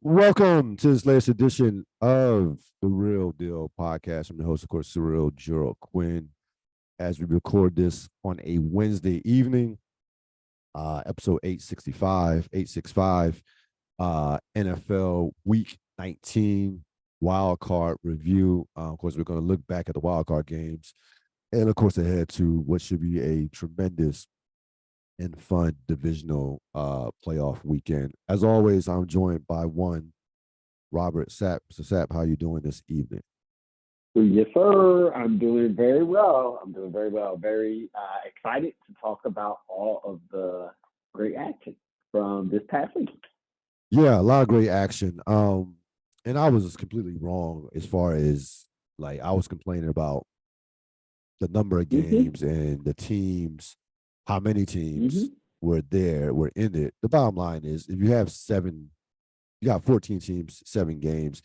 Welcome to this latest edition of the Real Deal podcast. I'm the host, of course, Cyril Gerald Quinn. As we record this on a Wednesday evening, episode 865, NFL Week 19 Wildcard review. Of course, we're going to look back at the Wildcard games and, of course, ahead to what should be a tremendous and fun divisional playoff weekend. As always, I'm joined by one Robert Sapp. So Sapp, how are you doing this evening? Yes, sir. I'm doing very well. I'm doing very well. Very excited to talk about all of the great action from this past week. Yeah, a lot of great action. And I was completely wrong as far as like I was complaining about the number of Mm-hmm. games and the teams, how many teams Mm-hmm. were in it. The bottom line is if you have you got 14 teams, 7 games,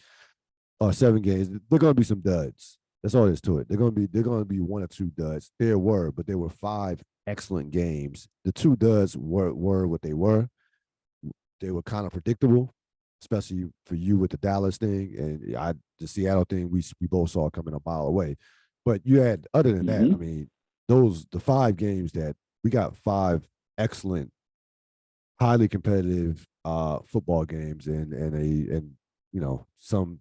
or 7 games, they're gonna be some duds. That's all there is to it. They're gonna be one or two duds. There were, but there were 5 excellent games. The two duds were what they were. They were kind of predictable, especially for you with the Dallas thing and the Seattle thing. We both saw coming a mile away. But you had other than that, I Mm-hmm. mean, the 5 games that we got 5 excellent, highly competitive football games and some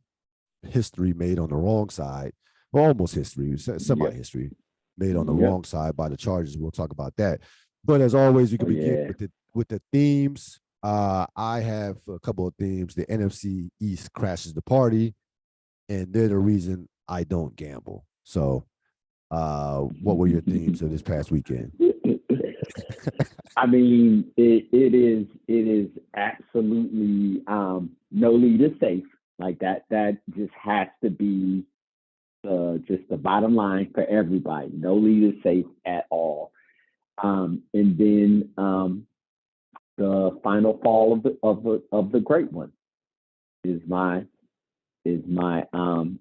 history made on the wrong side, or almost history, semi Yep. history made on the Yep. wrong side by the Chargers. We'll talk about that. But as always, we Oh can begin yeah. with the themes. I have a couple of themes. The NFC East crashes the party, and they're the reason I don't gamble. So, what were your themes of this past weekend? I mean, it is absolutely no lead is safe. Like that. That just has to be just the bottom line for everybody. No lead is safe at all. And then the final fall of the great one is my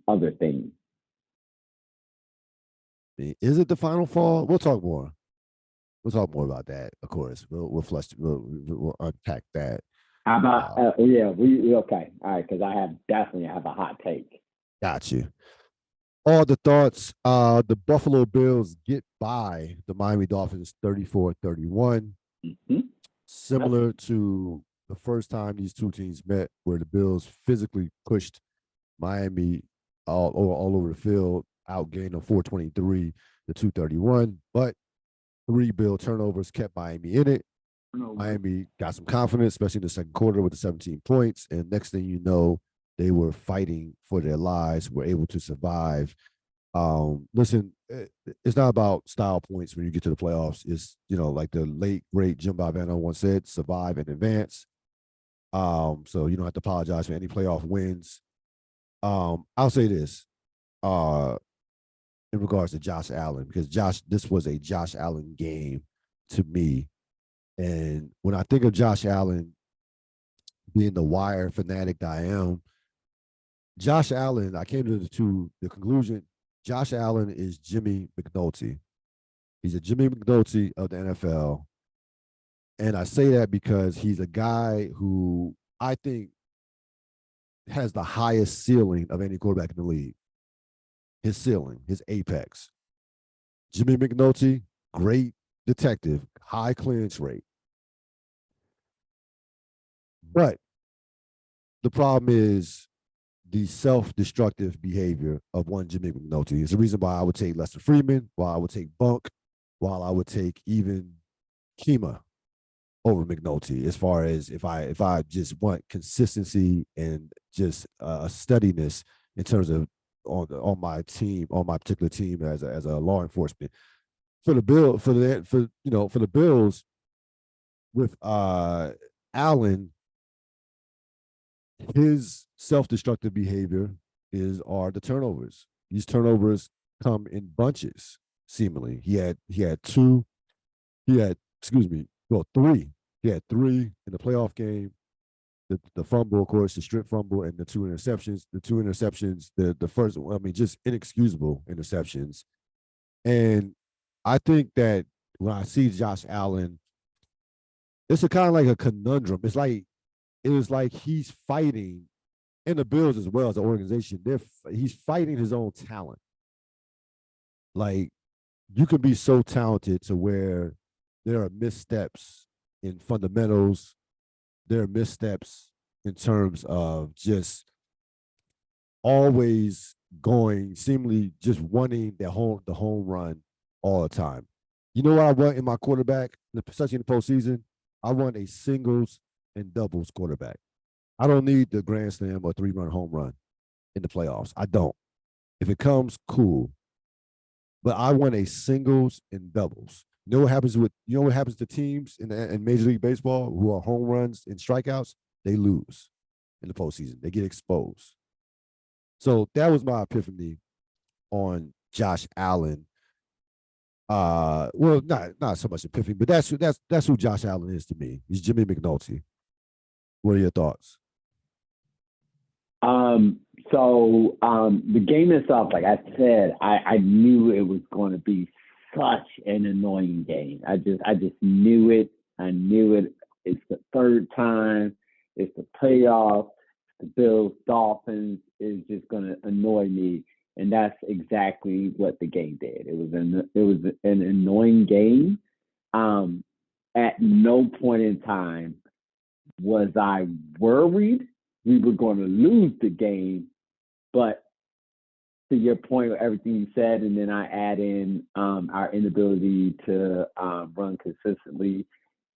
other thing. Is it the final fall? We'll talk more. We'll talk more about that. Of course, we'll unpack that. How about Uh, yeah, we okay. All right, because I have definitely have a hot take. got you. All the thoughts. The Buffalo Bills get by the Miami Dolphins 34-31. Mm-hmm. Yep. Similar to the first time these two teams met, where the Bills physically pushed Miami all over the field, outgained them 423 to 231. But 3 Bill turnovers kept Miami in it. Turnover. Miami got some confidence, especially in the second quarter with the 17 points. And next thing you know, they were fighting for their lives, were able to survive. Listen, it's not about style points when you get to the playoffs. It's, like the late, great Jim Valvano once said, survive and advance. So you don't have to apologize for any playoff wins. I'll say this in regards to Josh Allen, because this was a Josh Allen game to me. And when I think of Josh Allen being the wire fanatic that I am, Josh Allen, I came to the conclusion Josh Allen is Jimmy McNulty. He's a Jimmy McNulty of the NFL. And I say that because he's a guy who I think has the highest ceiling of any quarterback in the league. His ceiling, his apex. Jimmy McNulty, great detective, high clearance rate. But the problem is the self-destructive behavior of one Jimmy McNulty. It's the reason why I would take Lester Freeman, why I would take Bunk, while I would take even Kima over McNulty. As far as if I just want consistency and just a steadiness in terms of on my team, on my particular team as a law enforcement for the bill for the Bills with Allen, his self-destructive behavior are the turnovers. These turnovers come in bunches. Seemingly, he had two. He had three. He had three in the playoff game. The fumble, of course, the strip fumble, and the two interceptions. The two interceptions, the first, I mean, just inexcusable interceptions. And I think that when I see Josh Allen, it's a kind of like a conundrum. It's like it was like he's fighting, and the Bills as well as the organization. He's fighting his own talent. Like you can be so talented to where there are missteps in fundamentals. There are missteps in terms of just always going, seemingly just wanting the home run all the time. You know what I want in my quarterback, especially in the postseason? I want a singles and doubles quarterback. I don't need the grand slam or 3-run home run in the playoffs. I don't. If it comes, cool. But I want a singles and doubles. You know what happens to teams in Major League Baseball who are home runs and strikeouts? They lose in the postseason. They get exposed. So that was my epiphany on Josh Allen. Well, not so much epiphany, but that's who Josh Allen is to me. He's Jimmy McNulty. What are your thoughts? The game itself, like I said, I knew it was going to be such an annoying game. I just knew it. I knew it. It's the third time. It's the playoff. The Bills Dolphins is just going to annoy me, and that's exactly what the game did. It was an annoying game. At no point in time was I worried we were going to lose the game, but to your point of everything you said, and then I add in our inability to run consistently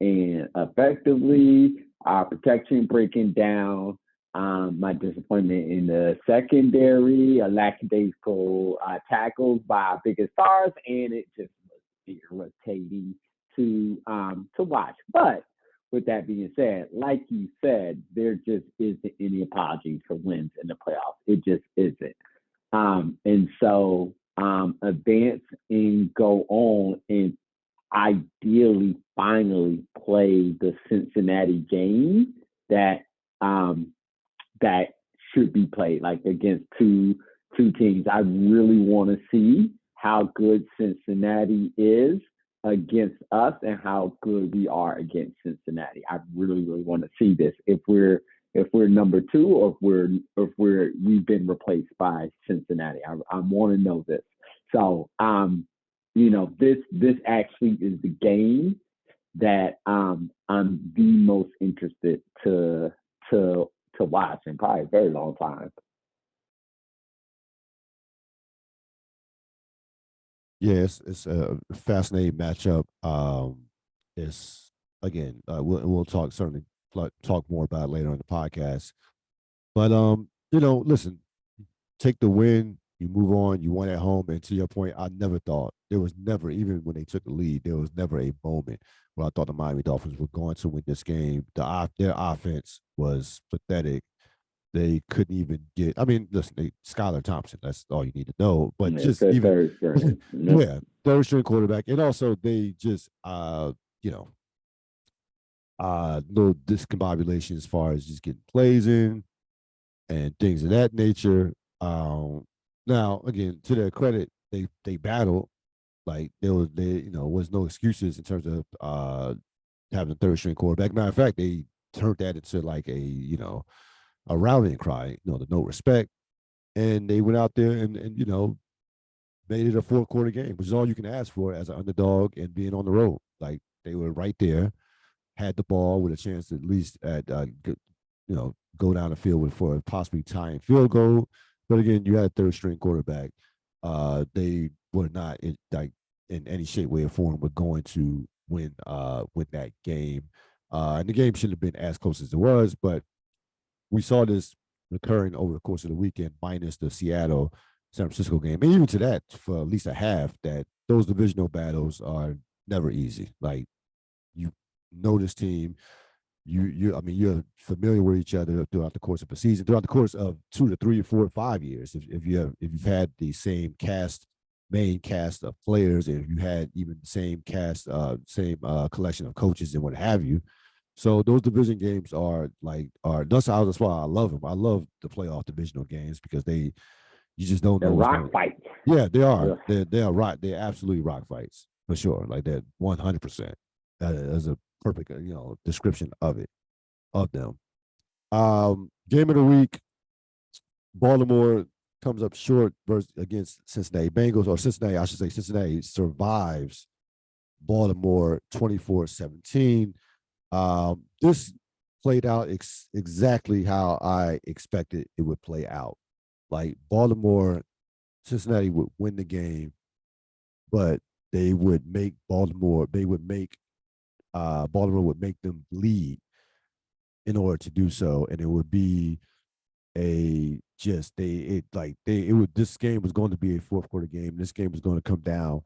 and effectively, our protection breaking down, my disappointment in the secondary, a lackadaisical tackles by our biggest stars, and it just was irritating to watch. But with that being said, like you said, there just isn't any apology for wins in the playoffs. It just isn't. And so advance and go on and ideally finally play the Cincinnati game that that should be played, like against two teams. I really want to see how good Cincinnati is against us and how good we are against Cincinnati. I really want to see this. If we're number two, or if we've been replaced by Cincinnati, I want to know this. So, this actually is the game that I'm the most interested to watch in probably a very long time. Yes, it's a fascinating matchup. It's again, we'll certainly talk more about it later on the podcast. But listen, take the win, you move on, you won at home, and to your point, I never thought there was never, even when they took the lead, there was never a moment where I thought the Miami Dolphins were going to win this game. Their offense was pathetic. They couldn't even get. I mean, listen, Skylar Thompson. That's all you need to know. But Yeah, just even, third string. yeah, third string quarterback, and also they just, little discombobulation as far as just getting plays in and things of that nature. Now, again, to their credit, they battled. Like was no excuses in terms of having a third string quarterback. Matter of fact, they turned that into like a rallying cry, the no respect. And they went out there and made it a 4-quarter game, which is all you can ask for as an underdog and being on the road. Like they were right there, had the ball with a chance to at least go down the field for a possibly tying field goal. But again, you had a third string quarterback. They were not in any shape, way, or form were going to win that game. And the game shouldn't have been as close as it was, but we saw this recurring over the course of the weekend, minus the Seattle San Francisco game. And even to that, for at least a half, that those divisional battles are never easy. Like you know this team, you're familiar with each other throughout the course of a season, throughout the course of 2 to 3 or 4 or 5 years. If you've had the same main cast of players, and if you had even the same collection of coaches and what have you. So those division games that's why I love them. I love the playoff divisional games because you just don't know. They're rock fights. Yeah, they are. They are rock. They're absolutely rock fights for sure. Like that, 100%. That is a perfect description of them. Game of the week, Baltimore comes up short against Cincinnati Bengals, or Cincinnati, I should say Cincinnati survives Baltimore 24-17. This played out exactly how I expected it would play out. Like Cincinnati would win the game, but they would make Baltimore would make them bleed in order to do so, and it would be this game was going to be a fourth quarter game. This game was going to come down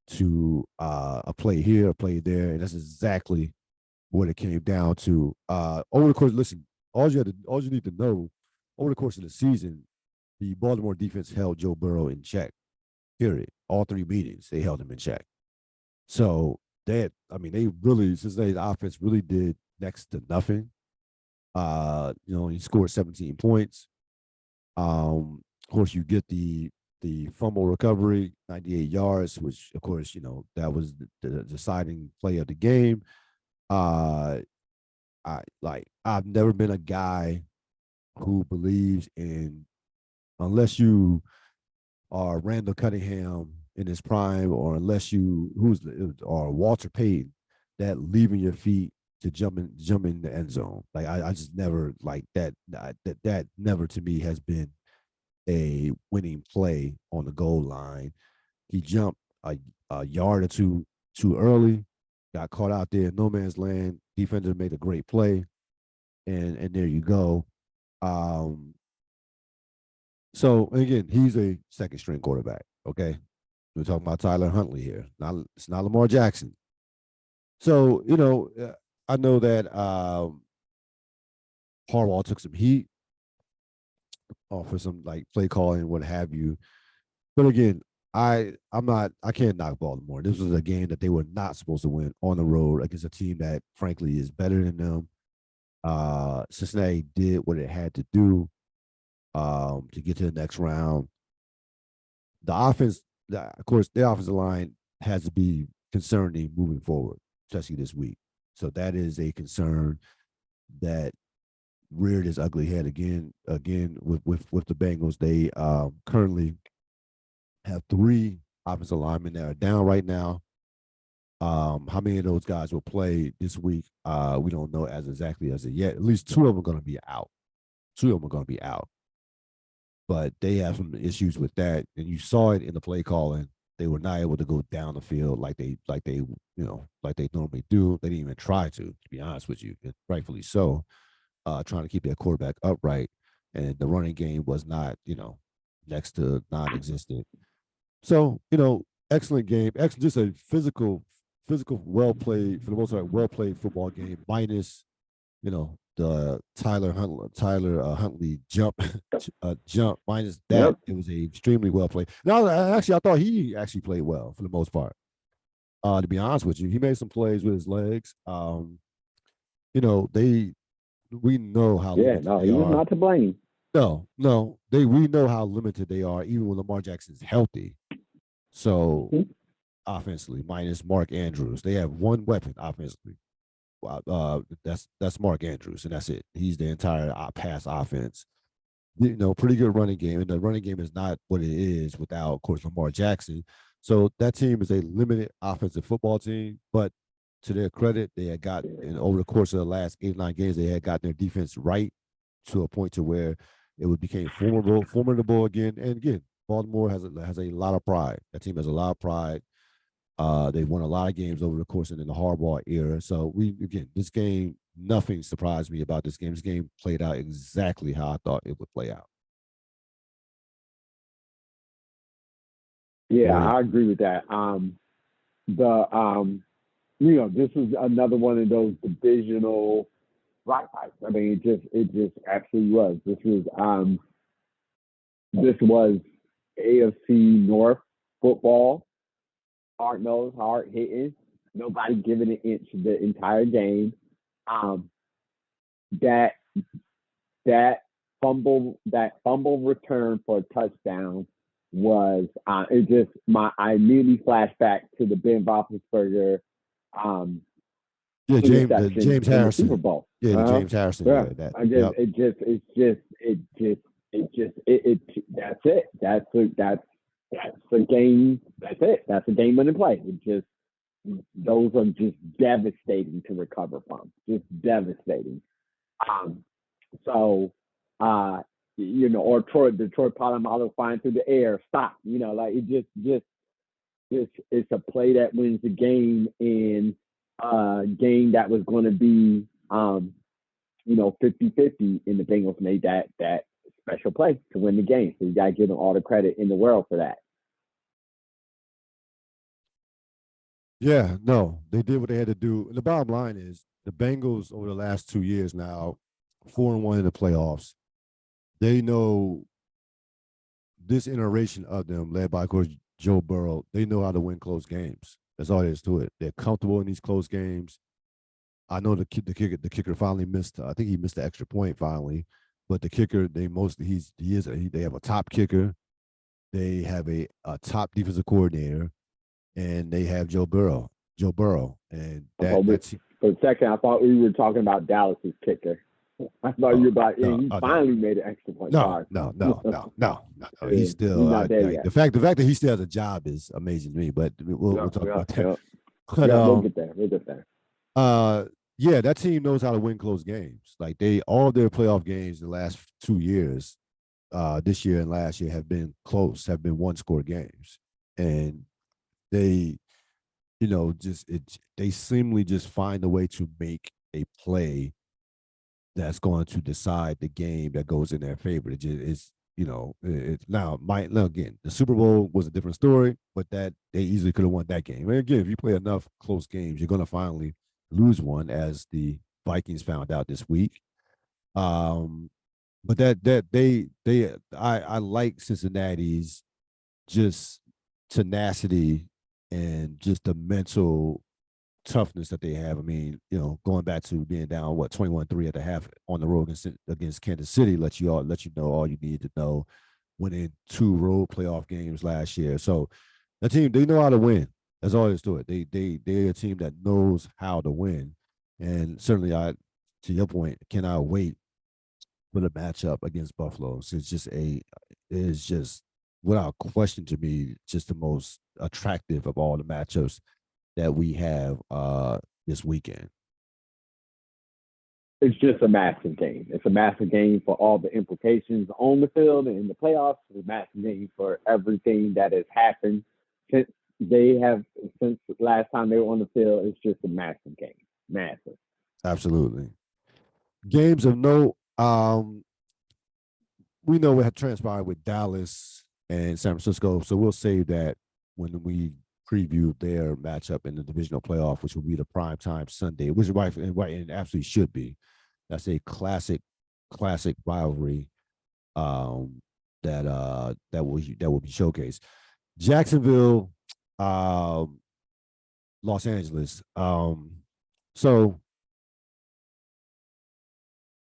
to a play here, a play there, and that's exactly what it came down to. Over the course, listen, all you need to know, over the course of the season, the Baltimore defense held Joe Burrow in check. Period. All three meetings, they held him in check. So they really, Cincinnati's offense really did next to nothing. He scored 17 points. Of course, you get the fumble recovery, 98 yards, which of course, that was the deciding play of the game. I've never been a guy who believes in, unless you are Randall Cunningham in his prime, or unless or Walter Payton, that leaving your feet to jump in the end zone. Like I just never like that. That never to me has been a winning play on the goal line. He jumped a yard or two too early, got caught out there in no man's land. Defender made a great play, and there you go. So again, he's a second string quarterback. Okay, we're talking about Tyler Huntley here. It's not Lamar Jackson. So I know that Harbaugh took some heat for some like play calling, what have you. But again, I can't knock Baltimore. This was a game that they were not supposed to win on the road against a team that frankly is better than them. Cincinnati did what it had to do to get to the next round. The offense, of course, the offensive line has to be concerning moving forward, especially this week. So that is a concern that reared its ugly head again with the Bengals. They currently have 3 offensive linemen that are down right now. How many of those guys will play this week? We don't know as exactly as of yet. At least 2 of them are going to be out. 2 of them are going to be out. But they have some issues with that, and you saw it in the play calling. They were not able to go down the field like they normally do. They didn't even try to be honest with you, and rightfully so. Trying to keep their quarterback upright, and the running game was not, next to non-existent. So, excellent game. Excellent, just a physical, well played, for the most part, well played football game, minus, the Tyler Huntley jump, minus that. Yep. It was a extremely well played. Now, I thought he actually played well for the most part. To be honest with you, he made some plays with his legs. We know how Yeah, limited no, they he was are. not to blame. No, we know how limited they are, even when Lamar Jackson's healthy. So offensively, minus Mark Andrews, they have one weapon offensively. That's Mark Andrews, and that's it. He's the entire pass offense. Pretty good running game, and the running game is not what it is without, of course, Lamar Jackson. So that team is a limited offensive football team, but to their credit, they had got, and over the course of the last 8 or 9 games, they had gotten their defense right to a point to where it became formidable again. And again, Baltimore has a lot of pride. That team has a lot of pride. They won a lot of games over the course of the Harbaugh era. So this game, nothing surprised me about this game. This game played out exactly how I thought it would play out. Yeah, I agree with that. This is another one of those divisional rock fights. I mean, it just absolutely was. This was AFC North football, hard nosed, hard hitting. Nobody giving an inch the entire game. That fumble return for a touchdown was I immediately flashed back to the Ben Roethlisberger Yeah, interceptions James in the Super Harrison. Bowl. Yeah, the James Harrison. Yeah, Yeah, that. I just, Yep. that's it. That's a game. That's it. That's a game winning play. It just, those are just devastating to recover from. Just devastating. Um, so, or Detroit Polamalu flying through the air, stop. Like it it's a play that wins the game in a game that was going to be, 50-50, and the Bengals made that special play to win the game. So you got to give them all the credit in the world for that. Yeah, no, they did what they had to do. And the bottom line is the Bengals over the last 2 years now, 4-1 in the playoffs. They know this iteration of them, led by, of course, Joe Burrow, they know how to win close games. That's all there is to it. They're comfortable in these close games. I know the kicker finally missed. I think he missed the extra point finally, but the kicker, they have a top kicker. They have a top defensive coordinator, and they have Joe Burrow, and that's for a second. I thought we were talking about Dallas's kicker. I thought you were about. He finally made an extra point. No. He's still not there yet. The fact that he still has a job is amazing to me. But we'll talk about that. Yeah. But, we'll get there. Yeah, that team knows how to win close games. Like all of their playoff games in the last 2 years, this year and last year have been close, have been one-score games, and they, they seemingly just find a way to make a play that's going to decide the game that goes in their favor. It's now again, the Super Bowl was a different story, but that they easily could have won that game. And again, if you play enough close games, you're going to finally lose one, as the Vikings found out this week. But I like Cincinnati's just tenacity and just the mental toughness that they have. I mean, going back to being down 21-3 at the half on the road against Kansas City, let you know all you need to know, winning 2 road playoff games last year. So that team, they know how to win. That's all there is to it. They're a team that knows how to win, and certainly, to your point, cannot wait for the matchup against Buffalo. So it's just without question to me, just the most attractive of all the matchups that we have this weekend. It's just a massive game. It's a massive game for all the implications on the field and in the playoffs. It's a massive game for everything that has happened since last time they were on the field. It's just a massive game. Massive. Absolutely. Games of note. We know what had transpired with Dallas and San Francisco, so we'll save that when we preview their matchup in the divisional playoff, which will be the primetime Sunday, which is right and absolutely should be. That's a classic rivalry that will be showcased. Jacksonville, Los Angeles. So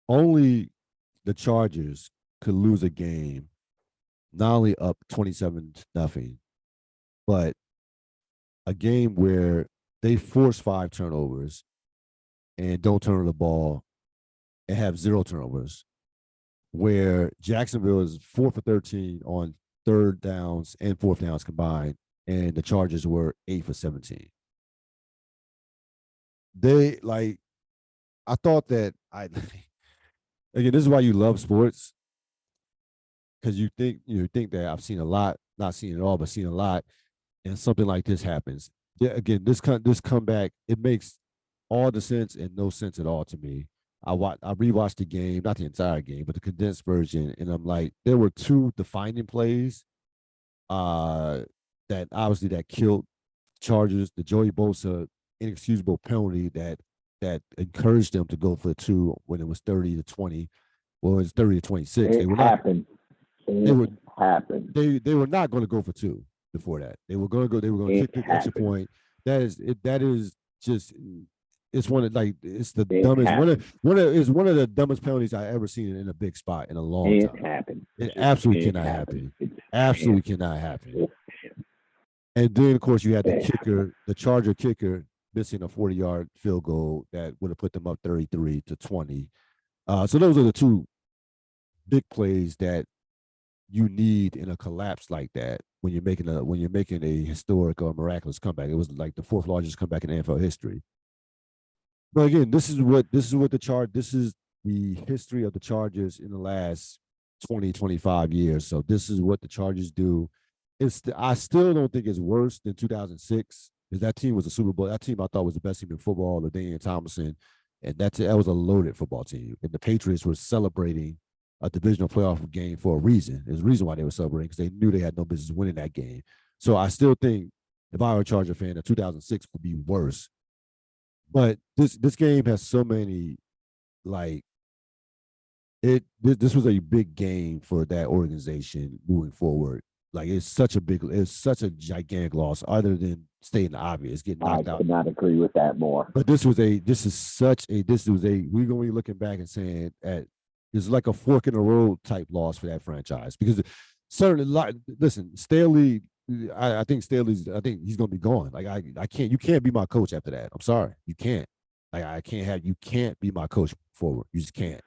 only the Chargers could lose a game, not only up 27-0, but a game where they force 5 turnovers and don't turn the ball and have 0 turnovers, where Jacksonville is 4 for 13 on 3rd downs and 4th downs combined, and the Chargers were 8 for 17. I thought that again, this is why you love sports, because you think that I've seen a lot, not seen it all, but seen a lot, and something like this happens. Yeah, again, this comeback, it makes all the sense and no sense at all to me. I rewatched the game, not the entire game, but the condensed version, and I'm like, there were 2 defining plays that obviously that killed Chargers. The Joey Bosa inexcusable penalty that encouraged them to go for 2 when it was 30-20. Well, it was 30-26. It happened. They were not going to go for 2 before that. They were going to kick the extra point. That is just, it's one of it's the dumbest one of the dumbest penalties I ever seen in a big spot in a long time. It absolutely cannot happen. Absolutely cannot happen. And then, of course, you had the kicker, the Charger kicker, missing a 40-yard field goal that would have put them up 33-20. So those are the two big plays that you need in a collapse like that when you're making a historic or miraculous comeback. It was like the fourth largest comeback in NFL history. But again, this is what this is the history of the Chargers in the last 20, 25 years. So this is what the Chargers do. I still don't think it's worse than 2006 because that team was a Super Bowl. That team I thought was the best team in football, LaDainian Tomlinson, and that was a loaded football team. And the Patriots were celebrating a divisional playoff game for a reason. There's a reason why they were celebrating because they knew they had no business winning that game. So I still think if I were a Charger fan, the 2006 would be worse. But this game has so many like this was a big game for that organization moving forward. Like it's such a gigantic loss other than stating the obvious, getting knocked out. I could not agree with that more. But we're going to be looking back and saying it's like a fork in the road type loss for that franchise because certainly, listen, Staley, I think he's going to be gone. Like you can't be my coach after that. I'm sorry. You can't. Like you can't be my coach forward. You just can't.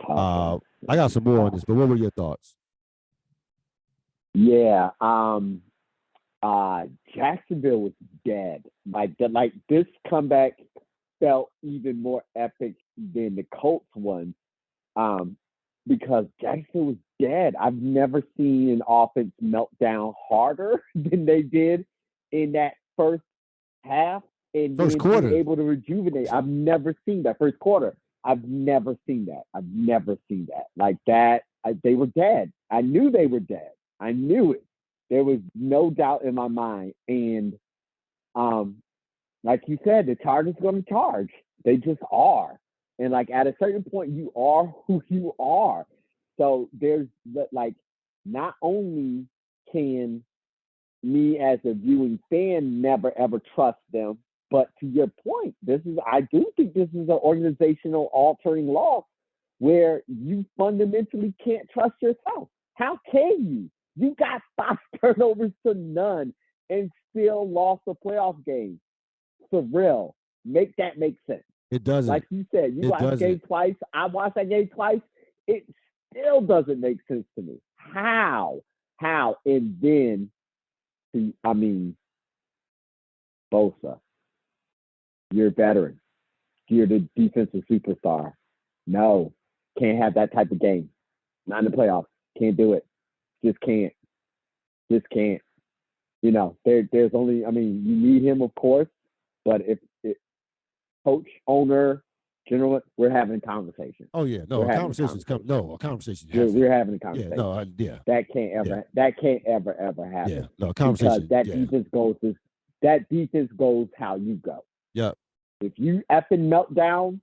I got some more on this, but what were your thoughts? Yeah. Jacksonville was dead. Like this comeback felt even more epic than the Colts one. Because Jacksonville was dead. I've never seen an offense melt down harder than they did in that first half and first quarter. Being able to rejuvenate. I've never seen that first quarter. I've never seen that. Like that, they were dead. I knew they were dead. I knew it. There was no doubt in my mind. And like you said, the Chargers are going to charge. They just are. And like at a certain point, you are who you are. So there's like, not only can me as a viewing fan never ever trust them, but to your point, I do think this is an organizational altering loss where you fundamentally can't trust yourself. How can you? You got 5 turnovers to none and still lost a playoff game. Surreal. Make that make sense. It doesn't. Like you said, you watched the game twice. I watched that game twice. It still doesn't make sense to me. How? And then, Bosa, you're a veteran. You're the defensive superstar. No, can't have that type of game. Not in the playoffs. Can't do it. Just can't. There's only, you need him, of course, but if coach, owner, general, we're having a conversation. Oh yeah, no, a conversation's coming. No, a conversation. We're having a conversation. Yeah, That can't ever happen. Yeah, no, a conversation. Because that defense goes how you go. Yep. If you effing melt down,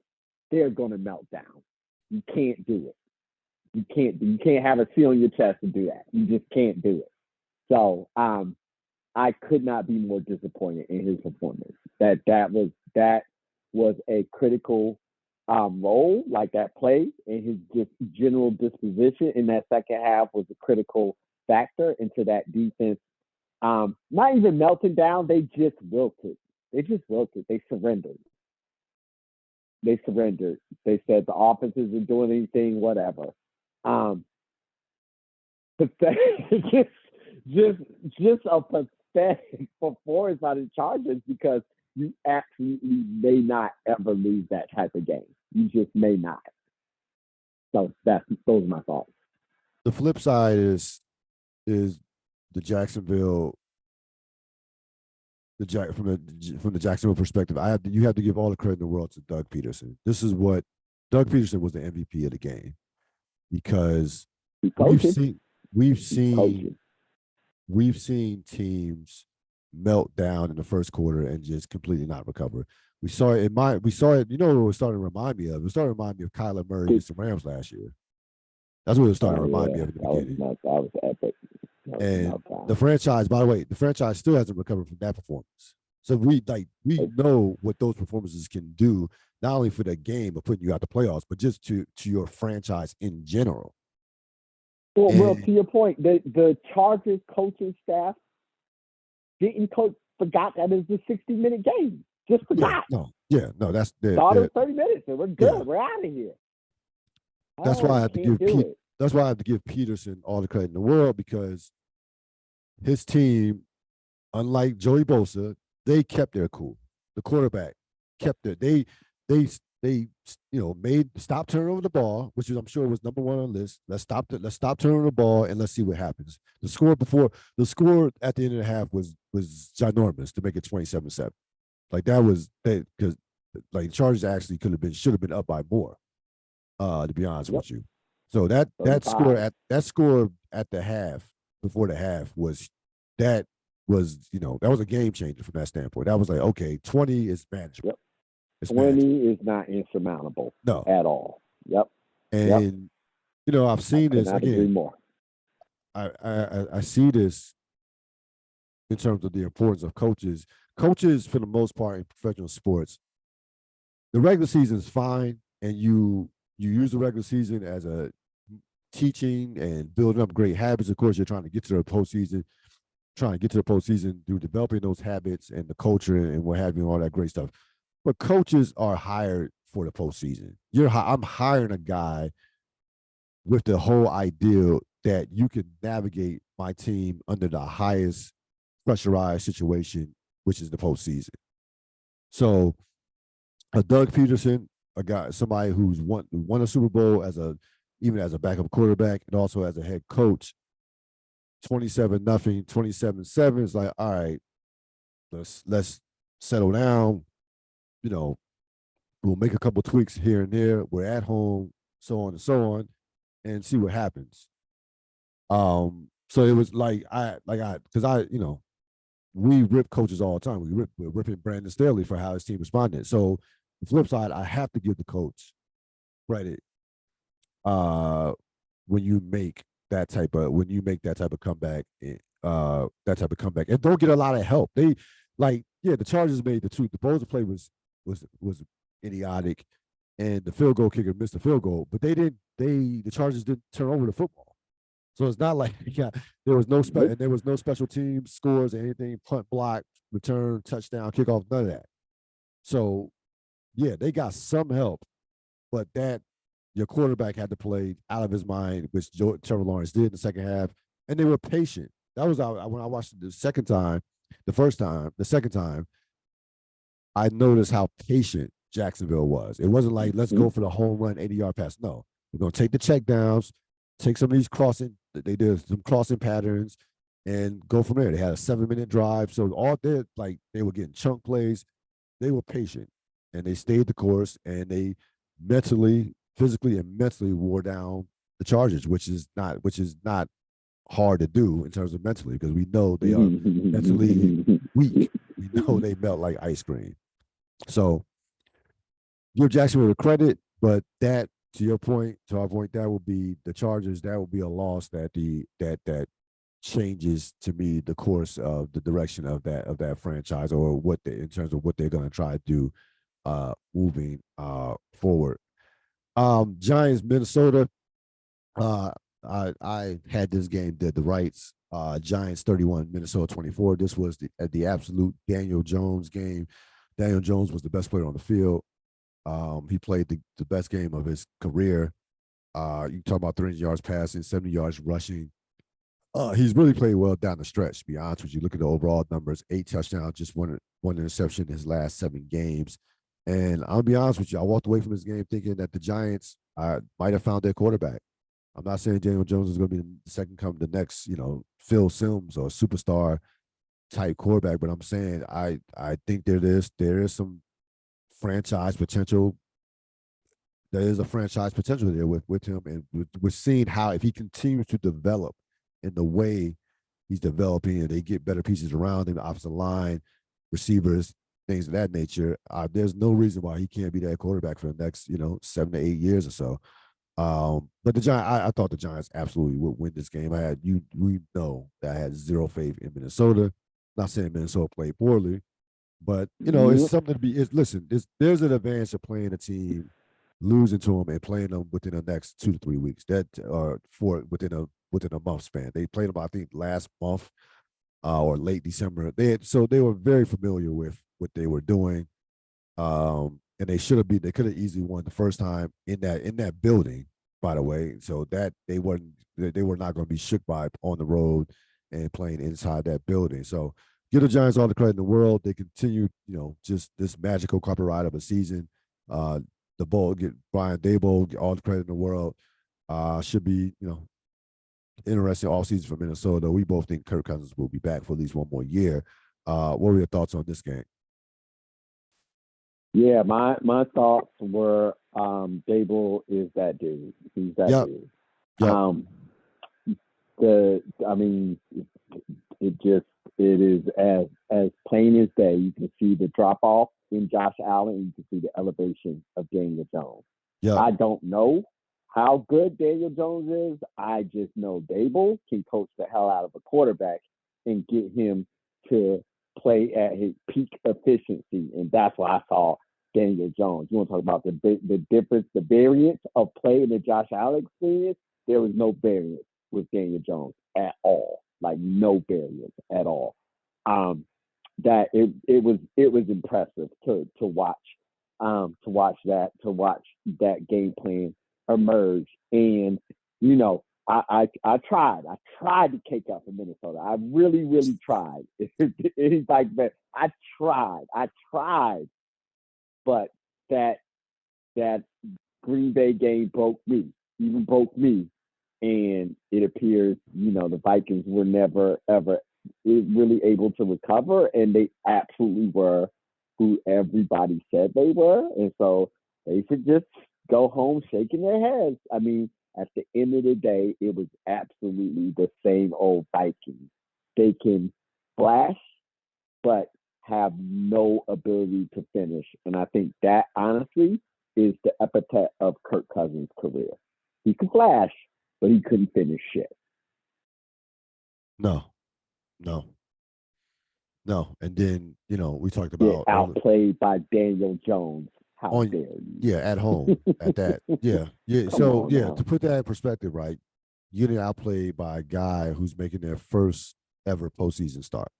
they're gonna melt down. You can't do it. You can't have a seal on your chest to do that. You just can't do it. So I could not be more disappointed in his performance. That was a critical role, like that play, and his just general disposition in that second half was a critical factor into that defense. Not even melting down, they just wilted. They surrendered. They said the offense isn't doing anything, whatever. Pathetic, just a pathetic performance by the Chargers because you absolutely may not ever lose that type of game. You just may not. So those are my thoughts. The flip side is the Jacksonville. From the Jacksonville perspective, you have to give all the credit in the world to Doug Peterson. This is what Doug Peterson was the MVP of the game because we've seen teams melt down in the first quarter and just completely not recover. We saw it. You know what it was starting to remind me of? It started to remind me of Kyler Murray against the Rams last year. That's what it started to remind me of in the beginning. That was epic. And the franchise, by the way, still hasn't recovered from that performance. So we know what those performances can do, not only for the game of putting you out the playoffs, but just to your franchise in general. Well, to your point, the Chargers coaching staff didn't coach forgot that it's a 60-minute game. Just forgot. No, that's Started 30 minutes and we're yeah. good. We're out of here. That's why I have to give it. That's why I have to give Peterson all the credit in the world, because his team, unlike Joey Bosa, they kept their cool. The quarterback kept it. They made stop turning over the ball, which is, I'm sure, was number one on the list. Let's stop turning the ball and let's see what happens. The score at the end of the half was ginormous to make it 27-7. Like that was because like Chargers actually should have been up by more. To be honest with you. So that score at the half, before the half, was that was a game changer from that standpoint. That was like, okay, 20 is manageable. Yep. 20 is not insurmountable. No. At all. Yep. And I've seen this again. Agree more. I see this in terms of the importance of coaches. Coaches, for the most part, in professional sports, the regular season is fine, and you use the regular season as a teaching and building up great habits. Of course, you're trying to get to the postseason through developing those habits and the culture and what have you, all that great stuff. But coaches are hired for the postseason. I'm hiring a guy with the whole idea that you can navigate my team under the highest pressurized situation, which is the postseason. So, Doug Peterson, somebody who's won a Super Bowl even as a backup quarterback and also as a head coach, 27-0, 27-7 is like, all right, let's settle down. We'll make a couple tweaks here and there. We're at home, so on and so on, and see what happens. So it was we rip coaches all the time. We're ripping Brandon Staley for how his team responded. So the flip side, I have to give the coach credit when you make that type of comeback, and don't get a lot of help. The Chargers made the Bosa play was idiotic, and the field goal kicker missed the field goal, but the Chargers didn't turn over the football. So it's not like there was no special teams scores or anything, punt, block, return, touchdown, kickoff, none of that. So yeah, they got some help, but your quarterback had to play out of his mind, which Trevor Lawrence did in the second half, and they were patient. That was when I watched it the second time. The second time, I noticed how patient Jacksonville was. It wasn't like, let's go for the home run 80-yard pass. No, we're going to take the check downs, take some of these crossing. They did some crossing patterns and go from there. They had a 7-minute drive. So they were getting chunk plays. They were patient and they stayed the course, and they physically and mentally wore down the Chargers, which is not hard to do in terms of mentally, because we know they are mentally weak. We know they melt like ice cream. So give Jacksonville the credit, but that, to our point, that will be the Chargers. That will be a loss that changes, to me, the course of the direction of that franchise, or in terms of what they're going to try to do moving forward. Giants, Minnesota. I had this game dead to rights. Giants 31, Minnesota 24. This was the absolute Daniel Jones game. Daniel Jones was the best player on the field. He played the best game of his career. You talk about 300 yards passing, 70 yards rushing. He's really played well down the stretch, to be honest with you. Look at the overall numbers: 8 touchdowns, just one interception in his last 7 games. And I'll be honest with you, I walked away from this game thinking that the Giants might have found their quarterback. I'm not saying Daniel Jones is going to be the next, Phil Simms or superstar type quarterback, but I'm saying I think there is some franchise potential. There is a franchise potential there with him, and we're seeing how, if he continues to develop in the way he's developing, and they get better pieces around him, the offensive line, receivers, things of that nature, there's no reason why he can't be that quarterback for the next 7 to 8 years or so. But the Giants, I thought the Giants absolutely would win this game. We know that I had zero faith in Minnesota. Not saying Minnesota played poorly, but it's something to be. There's an advantage of playing a team, losing to them, and playing them within the next 2 to 3 weeks. Within a month span. They played them, I think, last month. or late December. So they were very familiar with what they were doing. And they should have been. They could have easily won the first time in that building. By the way, so that they were not going to be shook by on the road and playing inside that building. So give the Giants all the credit in the world. They continue, just this magical carpet ride of a season. The ball get Brian Daboll all the credit in the world. Should be, interesting all season for Minnesota. We both think Kirk Cousins will be back for at least one more year. What were your thoughts on this game? Yeah, my thoughts were Dable is that dude. He's that dude. Yep. I mean, it is as plain as day. You can see the drop off in Josh Allen. You can see the elevation of Daniel Jones. Yep. I don't know how good Daniel Jones is. I just know Dable can coach the hell out of a quarterback and get him to play at his peak efficiency, and that's why I saw Daniel Jones. You want to talk about the difference, the variance of play in the Josh Allen experience? There was no variance with Daniel Jones at all, like no variance at all. That it was impressive to watch that game plan emerge, and I tried to cake up for Minnesota. I really tried. It's like that. I tried, but that Green Bay game broke me, and it appears the Vikings were never ever really able to recover, and they absolutely were who everybody said they were, and so they should just go home shaking their heads. I mean, at the end of the day, it was absolutely the same old Vikings. They can flash, but have no ability to finish. And I think that, honestly, is the epithet of Kirk Cousins' career. He could flash, but he couldn't finish shit. No. And then, we talked about outplayed by Daniel Jones. How dare you? Yeah, at home at that. Yeah. So to put that in perspective, right? You're getting outplayed by a guy who's making their first ever postseason start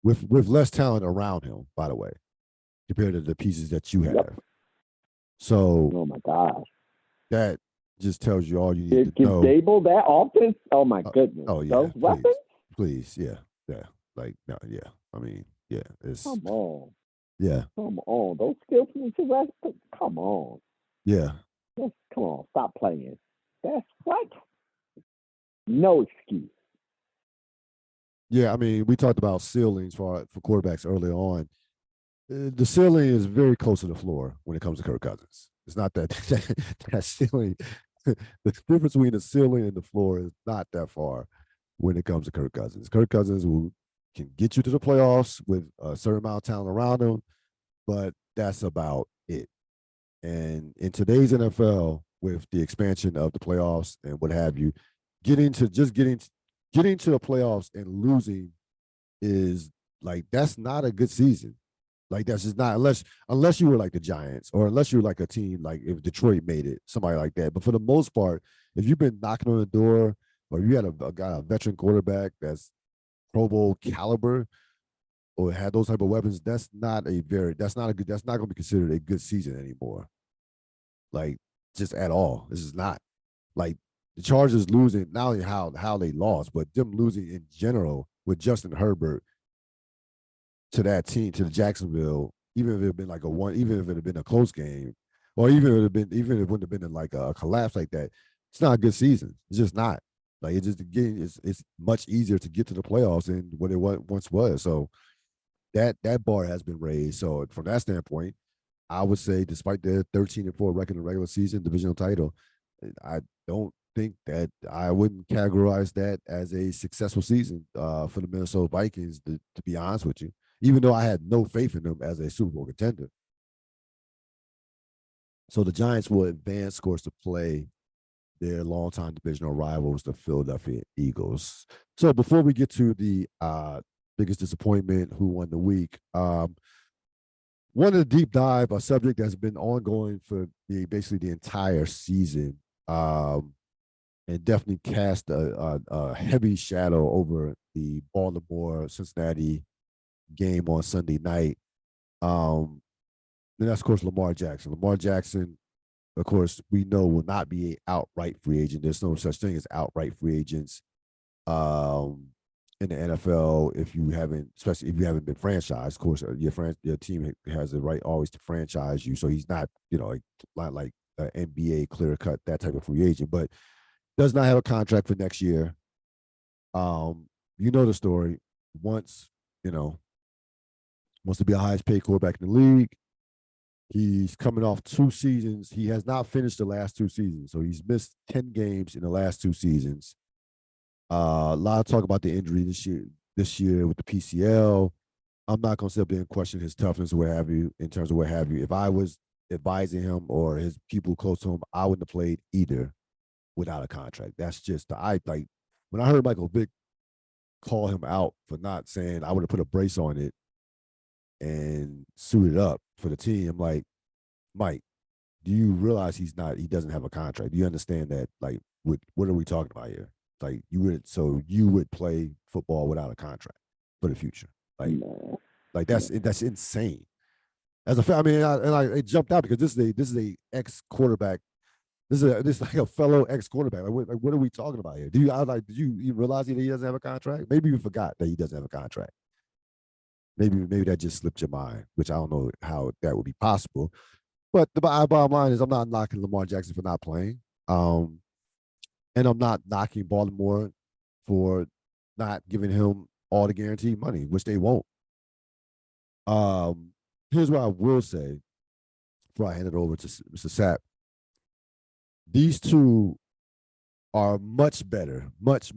with less talent around him, by the way, compared to the pieces that you have. Yep. So, oh my gosh, that just tells you all you need to know. Dable that offense? Oh my goodness. Oh yeah, those weapons? Please, yeah. Like no, yeah. I mean, yeah. It's come on. Yeah. Come on. Those skills from the come on. Yeah. Come on. Stop playing. That's what? No excuse. Yeah, I mean, we talked about ceilings for quarterbacks earlier on. The ceiling is very close to the floor when it comes to Kirk Cousins. It's not that that ceiling. The difference between the ceiling and the floor is not that far when it comes to Kirk Cousins. Kirk Cousins can get you to the playoffs with a certain amount of talent around him, but that's about it. And in today's NFL, with the expansion of the playoffs and what have you, getting to the playoffs and losing is like, that's not a good season. Like, that's just not, unless you were like the Giants, or unless you were like a team like if Detroit made it, somebody like that. But for the most part, if you've been knocking on the door, or you had a veteran quarterback that's Pro Bowl caliber, or had those type of weapons, that's not going to be considered a good season anymore. Like, just at all. This is not. Like, the Chargers losing, not only how they lost, but them losing in general with Justin Herbert to that team, to the Jacksonville, even if it had been like even if it had been a close game, or even if it wouldn't have been like a collapse like that, it's not a good season. It's just not. Like, it's much easier to get to the playoffs than what it once was. So that bar has been raised. So from that standpoint, I would say, despite their 13-4 record in the regular season, divisional title, I don't think that I wouldn't categorize that as a successful season for the Minnesota Vikings, to be honest with you, even though I had no faith in them as a Super Bowl contender. So the Giants will advance, of course, to play their longtime divisional rivals, the Philadelphia Eagles. So before we get to the biggest disappointment, who won the week, one of the deep dive, a subject that's been ongoing for basically the entire season. and definitely cast a heavy shadow over the Baltimore Cincinnati game on Sunday night. Um, and that's, of course, Lamar Jackson. Lamar Jackson, of course, we know will not be an outright free agent. There's no such thing as outright free agents um, in the NFL if you haven't, especially if you haven't been franchised. Of course, your team has the right always to franchise you. So he's not, not like an NBA clear cut, that type of free agent, but does not have a contract for next year. You know the story. Once, you know, wants to be a highest paid quarterback in the league. He's coming off 2 seasons. He has not finished the last 2 seasons. So he's missed 10 games in the last 2 seasons. A lot of talk about the injury this year with the PCL. I'm not going to sit up there and question his toughness or what have you, in terms of what have you. If I was advising him or his people close to him, I wouldn't have played either without a contract. That's just like when I heard Michael Vick call him out for not saying I would have put a brace on it and suited up for the team. I'm like, Mike, do you realize he doesn't have a contract? Do you understand that? Like, what are we talking about here? Like, you would play football without a contract for the future? Like, No. that's insane. As a fan, I mean, it jumped out because this is a ex quarterback. This is like a fellow ex quarterback. What are we talking about here? Did you even realize that he doesn't have a contract? Maybe you forgot that he doesn't have a contract. Maybe that just slipped your mind, which I don't know how that would be possible. But the bottom line is, I'm not knocking Lamar Jackson for not playing, and I'm not knocking Baltimore for not giving him all the guaranteed money, which they won't. Here's what I will say before I hand it over to Mr. Sapp. These two are much better, much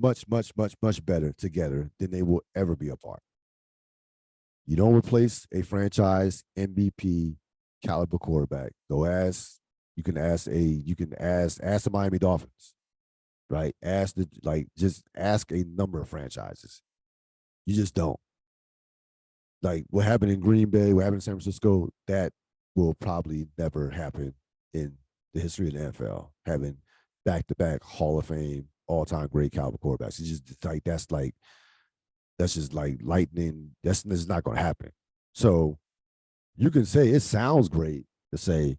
better together than they will ever be apart. You don't replace a franchise MVP caliber quarterback. You can ask the Miami Dolphins, right? Just ask a number of franchises. You just don't. Like what happened in Green Bay, what happened in San Francisco, that will probably never happen in the history of the NFL, having back-to-back Hall of Fame, all-time great caliber quarterbacks. It's just like that's just like lightning. That's not going to happen. So you can say it sounds great to say,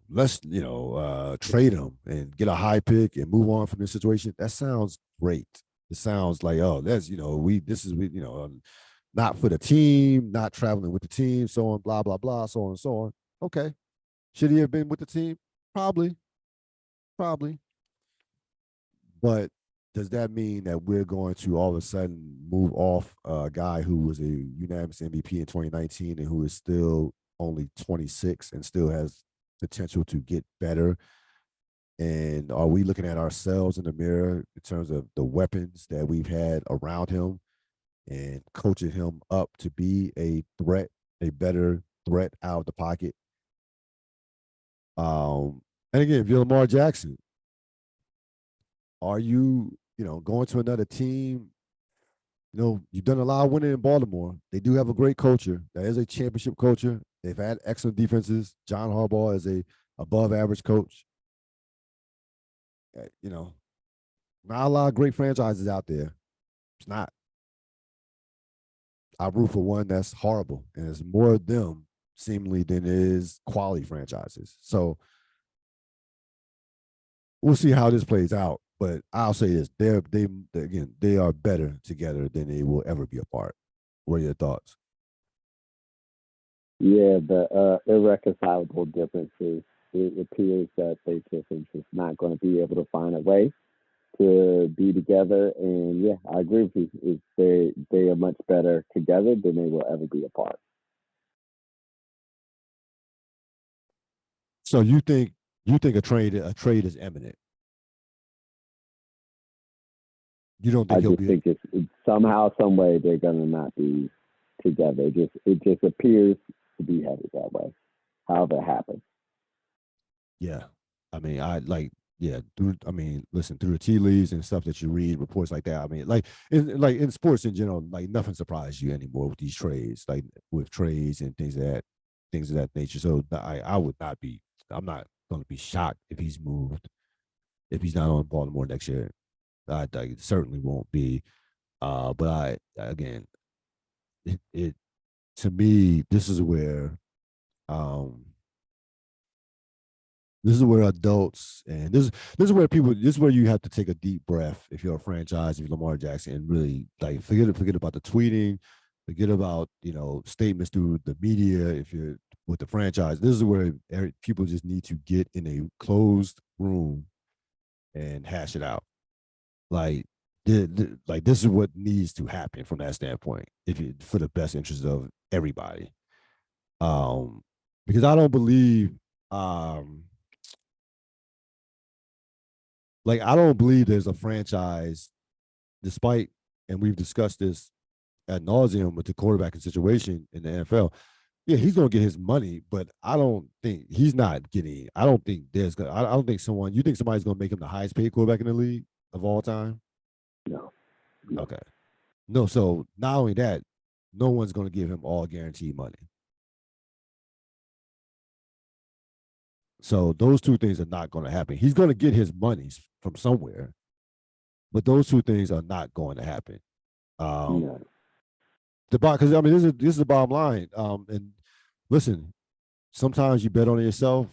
let's trade him and get a high pick and move on from this situation. That sounds great. It sounds like, not for the team, not traveling with the team, so on, blah blah blah, so on and so on. Okay, should he have been with the team? Probably. But does that mean that we're going to all of a sudden move off a guy who was a unanimous MVP in 2019 and who is still only 26 and still has potential to get better? And are we looking at ourselves in the mirror in terms of the weapons that we've had around him and coaching him up to be a better threat out of the pocket? And again, if you're Lamar Jackson, are you, going to another team? You've done a lot of winning in Baltimore. They do have a great culture. That is a championship culture. They've had excellent defenses. John Harbaugh is a above average coach. Not a lot of great franchises out there. It's not. I root for one that's horrible, and it's more of them seemingly than it is quality franchises. So we'll see how this plays out. But I'll say this: they are better together than they will ever be apart. What are your thoughts? Yeah, the irreconcilable differences. It appears that they just not going to be able to find a way to be together. And yeah, I agree with you. They are much better together than they will ever be apart. So you think a trade is imminent? You don't think I he'll just be? think it's somehow, some way they're going to not be together. It just appears to be headed that way. However it happens. Yeah, I mean, listen, through the tea leaves and stuff that you read, reports like that. I mean, in sports in general, like nothing surprises you anymore with these trades, like with trades and things of that nature. So I would not be. I'm not going to be shocked if he's moved. if he's not on Baltimore next year. I certainly won't be. But again, it to me, um, this is where adults and this is where people this is where you have to take a deep breath if you're a franchise, if you're Lamar Jackson, and really like forget about the tweeting, forget about statements through the media. If you're with the franchise, this is where people just need to get in a closed room and hash it out. Like like this is what needs to happen from that standpoint, if you for the best interest of everybody. Um, because I don't believe I don't believe there's a franchise, despite, and we've discussed this ad nauseum with the quarterbacking situation in the NFL. Yeah, he's gonna get his money, but I don't think he's not getting. I don't think there's. I don't think someone. You think somebody's gonna make him the highest paid quarterback in the league of all time? No. No. Okay, no. So not only that, no one's gonna give him all guaranteed money. So those two things are not going to happen. He's going to get his monies from somewhere, but those two things are not going to happen. No. Because I mean, this is the bottom line. And listen, sometimes you bet on yourself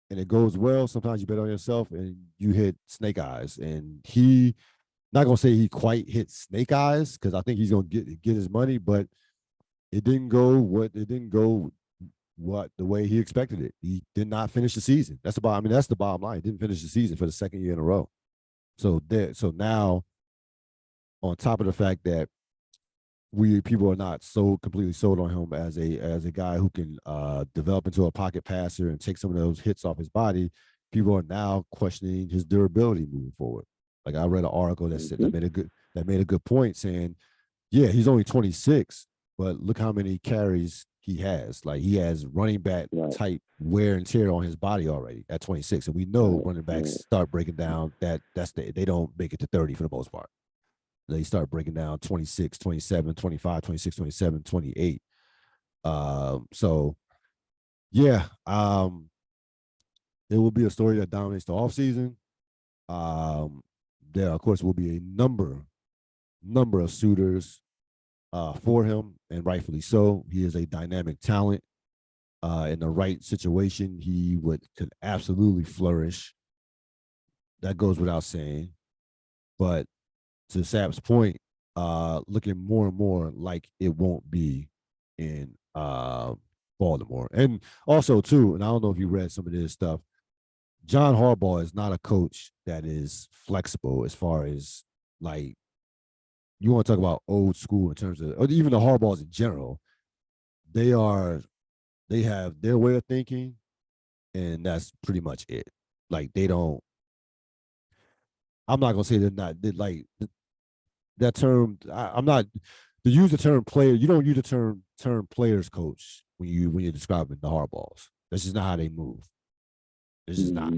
and it goes well. Sometimes you bet on yourself and you hit snake eyes. And he, not gonna say he quite hit snake eyes because I think he's gonna get his money, but it didn't go the way he expected it. He did not finish the season. That's the bottom line. He didn't finish the season for the second year in a row. So now, on top of the fact that people are not so completely sold on him as a guy who can develop into a pocket passer and take some of those hits off his body, people are now questioning his durability moving forward. Like I read an article that said that made a good point, saying, yeah, he's only 26, but look how many carries he has. Like he has running back type wear and tear on his body already at 26. And we know running backs start breaking down they don't make it to 30 for the most part. They start breaking down 26, 27, 25, 26, 27, 28. So yeah, it will be a story that dominates the offseason. There, of course, will be a number of suitors for him, and rightfully so. He is a dynamic talent. In the right situation, he could absolutely flourish. That goes without saying. But to Sap's point, looking more and more like it won't be in Baltimore. And also, too, and I don't know if you read some of this stuff, John Harbaugh is not a coach that is flexible as far as like you want to talk about old school in terms of, or even the Harbaughs in general. They have their way of thinking, and that's pretty much it. Like they don't. I'm not gonna say they're like that term. I'm not to use the term player. You don't use the term players coach when you're describing the Harbaughs. That's just not how they move. It's just not.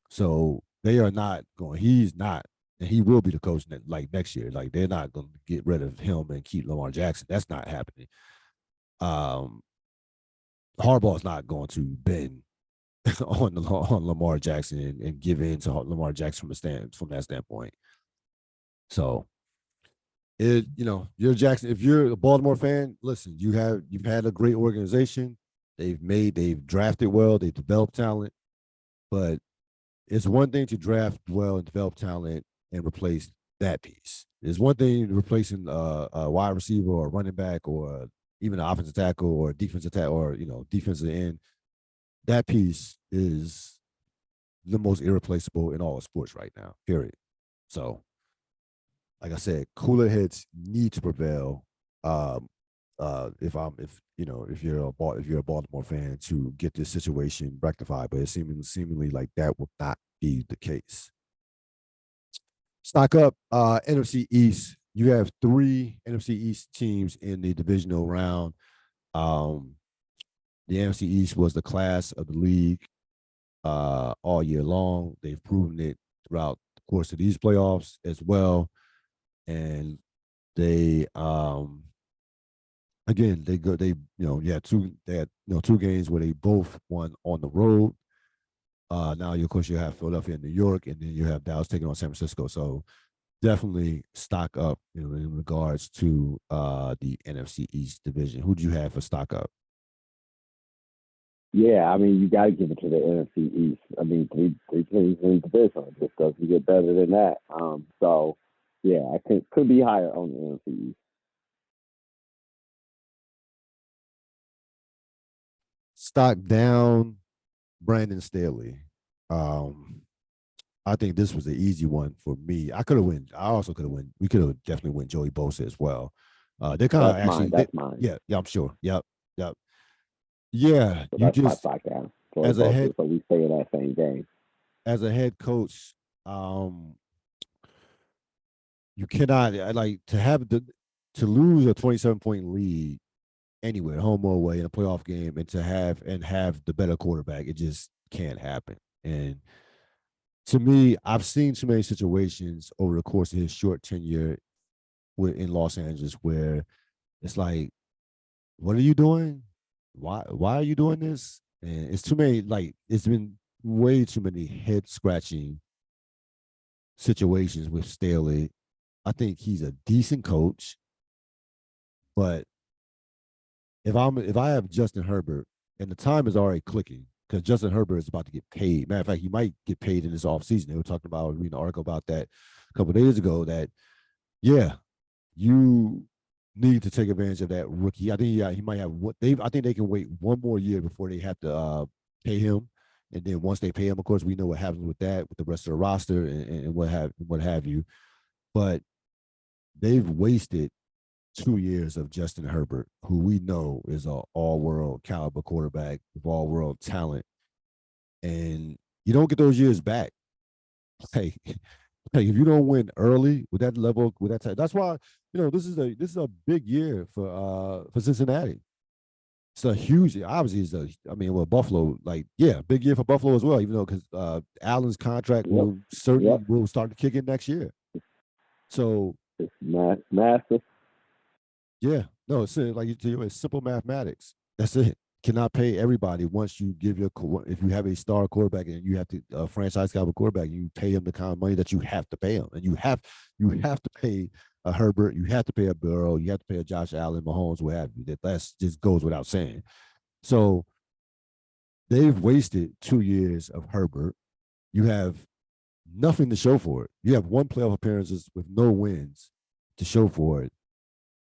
So they are not going. He's not, and he will be the coach next year. Like they're not going to get rid of him and keep Lamar Jackson. That's not happening. Harbaugh's not going to bend on Lamar Jackson and give in to Lamar Jackson from that standpoint. So you're Jackson. If you're a Baltimore fan, listen, you've had a great organization. They've drafted well, they've developed talent, but it's one thing to draft well and develop talent and replace that piece. It's one thing replacing a wide receiver or a running back or even an offensive tackle or defensive tackle or defensive end. That piece is the most irreplaceable in all of sports right now. Period. So, like I said, cooler heads need to prevail. If you're a Baltimore fan, to get this situation rectified, but it seemingly like that will not be the case. Stock up, NFC East. You have 3 NFC East teams in the divisional round. The NFC East was the class of the league all year long. They've proven it throughout the course of these playoffs as well. And they again they had 2 games where they both won on the road. Now, of course, you have Philadelphia and New York, and then you have Dallas taking on San Francisco. So definitely stock up, in regards to the NFC East division. Who do you have for stock up? Yeah, I mean, you got to give it to the NFC East. I mean, three teams in the division. It just doesn't get better than that. So, yeah, I think could be higher on the NFC East. Stock down, Brandon Staley. Um, I think this was an easy one for me. I could have won. I also could have won. We could have definitely won Joey Bosa as well. They kind of That's mine. actually, That's mine. yeah, yeah, I'm sure. Yep, yep. Yeah, So you that's my just stock down. Joey as a Bosa. head So we stay in that same game. coach, you cannot like to lose a 27-point lead anywhere, home or away in a playoff game, and to have the better quarterback. It just can't happen. And to me, I've seen too many situations over the course of his short tenure in Los Angeles where it's like, what are you doing? Why are you doing this? And it's too many. Like, it's been way too many head scratching situations with Staley. I think he's a decent coach, but if I have Justin Herbert and the time is already clicking because Justin Herbert is about to get paid. Matter of fact, he might get paid in this offseason. They were talking about reading an article about that a couple of days ago. That, yeah, you need to take advantage of that rookie. I think, yeah, he might have what they. I think they can wait one more year before they have to pay him, and then once they pay him, of course, we know what happens with that with the rest of the roster and what have you. But they've wasted 2 years of Justin Herbert, who we know is a all-world caliber quarterback with all-world talent, and you don't get those years back. Hey, hey, if you don't win early with that level, with that, that's why this is a big year for Cincinnati. It's a huge, obviously, I mean, well, Buffalo, like, yeah, big year for Buffalo as well. Even though because Allen's contract Yep. will certainly Yep. will start to kick in next year. So It's massive. yeah, no, it's simple mathematics. That's it. Cannot pay everybody once you give if you have a star quarterback and you have to franchise caliber quarterback, you pay him the kind of money that you have to pay him, and you have to pay a Herbert, you have to pay a Burrow, you have to pay a Josh Allen, Mahomes, what have you. That's just goes without saying. So they've wasted 2 years of Herbert. You have nothing to show for it. You have one playoff appearances with no wins to show for it.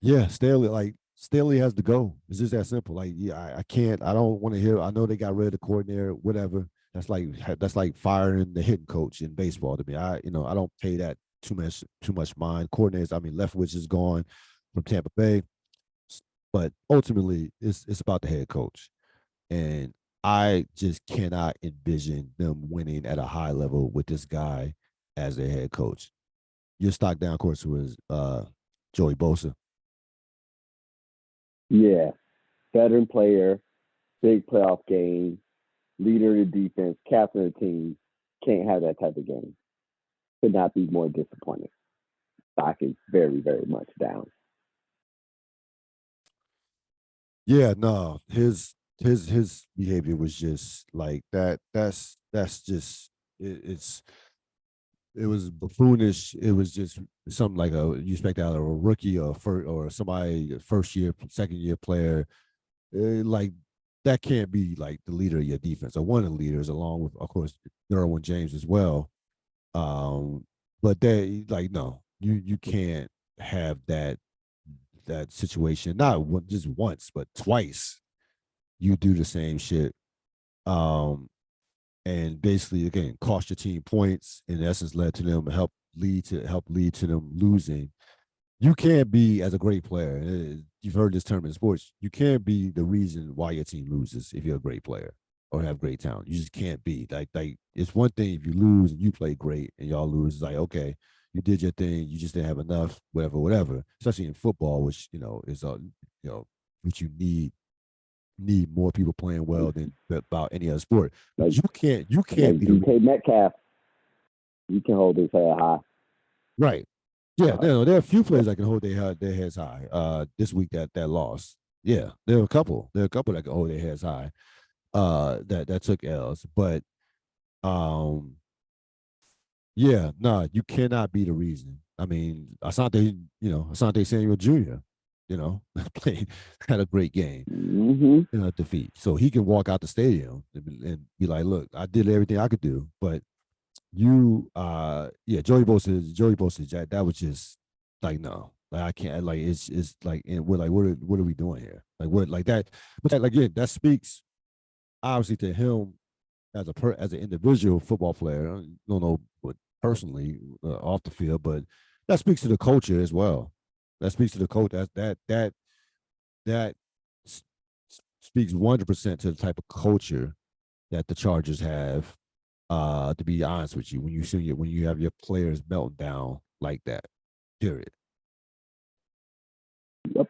Yeah, Staley has to go. It's just that simple. Like, yeah, I can't. I don't want to hear. I know they got rid of the coordinator, whatever. That's like firing the hitting coach in baseball to me. I don't pay that too much mind. Coordinators. I mean, Leftwich is gone from Tampa Bay, but ultimately, it's about the head coach, and I just cannot envision them winning at a high level with this guy as their head coach. Your stock down course was Joey Bosa. Yeah, veteran player, big playoff game, leader of the defense, captain of the team. Can't have that type of game. Could not be more disappointing. Stock is very, very much down. Yeah, no, his behavior was just like that. That's just it was buffoonish. It was just something like you expect out of a rookie or somebody first year, second year player. Like that can't be like the leader of your defense or one of the leaders, along with of course Derwin James as well. Um, but they like no, you can't have that situation. Not just once, but twice. You do the same shit. Um, and basically again cost your team points. In essence, led to them help lead to them losing. You can't be as a great player. You've heard this term in sports. You can't be the reason why your team loses if you're a great player or have great talent. You just can't be. Like it's one thing if you lose and you play great and y'all lose. It's like, okay, you did your thing. You just didn't have enough. Whatever. Especially in football, which is which you need more people playing well than about any other sport. But Like you can't like be the DK Metcalf, you can hold his head high. right. Yeah, But there are a few players that can hold their heads high. This week that lost. Yeah, there are a couple. There are a couple that can hold their heads high. That took L's, but Yeah, no, you cannot be the reason. I mean, Asante Samuel Jr., played had a great game Mm-hmm. in a defeat. So he can walk out the stadium and be like, look, I did everything I could do. But Joey Bosa, that was just like, no. Like I can't like it's like, and we're like, what are we doing here? Like what like that, but that, like, again, that speaks obviously to him as an individual football player. I don't know what personally off the field, but that speaks to the culture as well. That speaks to the coach. That speaks 100% to the type of culture that the Chargers have. To be honest with you, when you have your players melting down like that, period. Yep.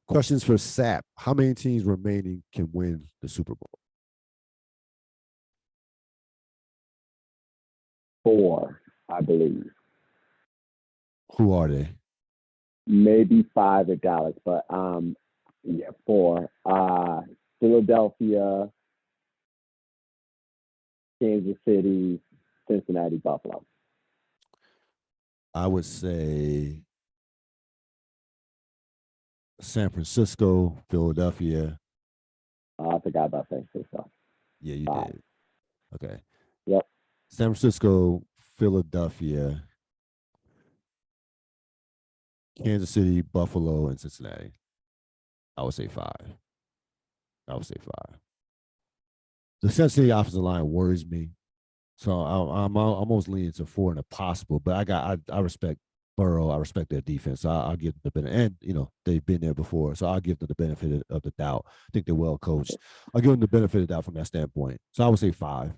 Questions for Sap: how many teams remaining can win the Super Bowl? 4, I believe. Who are they? Maybe 5 at Dallas, but 4. Philadelphia, Kansas City, Cincinnati, Buffalo. I would say San Francisco, Philadelphia. I forgot about San Francisco. Yeah, you 5. did. Okay. Yep. San Francisco, Philadelphia, Kansas City, Buffalo, and Cincinnati. I would say 5. I would say 5. The Cincinnati offensive line worries me, so I'm almost leaning to 4 and a possible. But I respect Burrow. I respect their defense. So I'll give them the benefit, and they've been there before, so I'll give them the benefit of the doubt. I think they're well coached. I'll give them the benefit of the doubt from that standpoint. So I would say 5.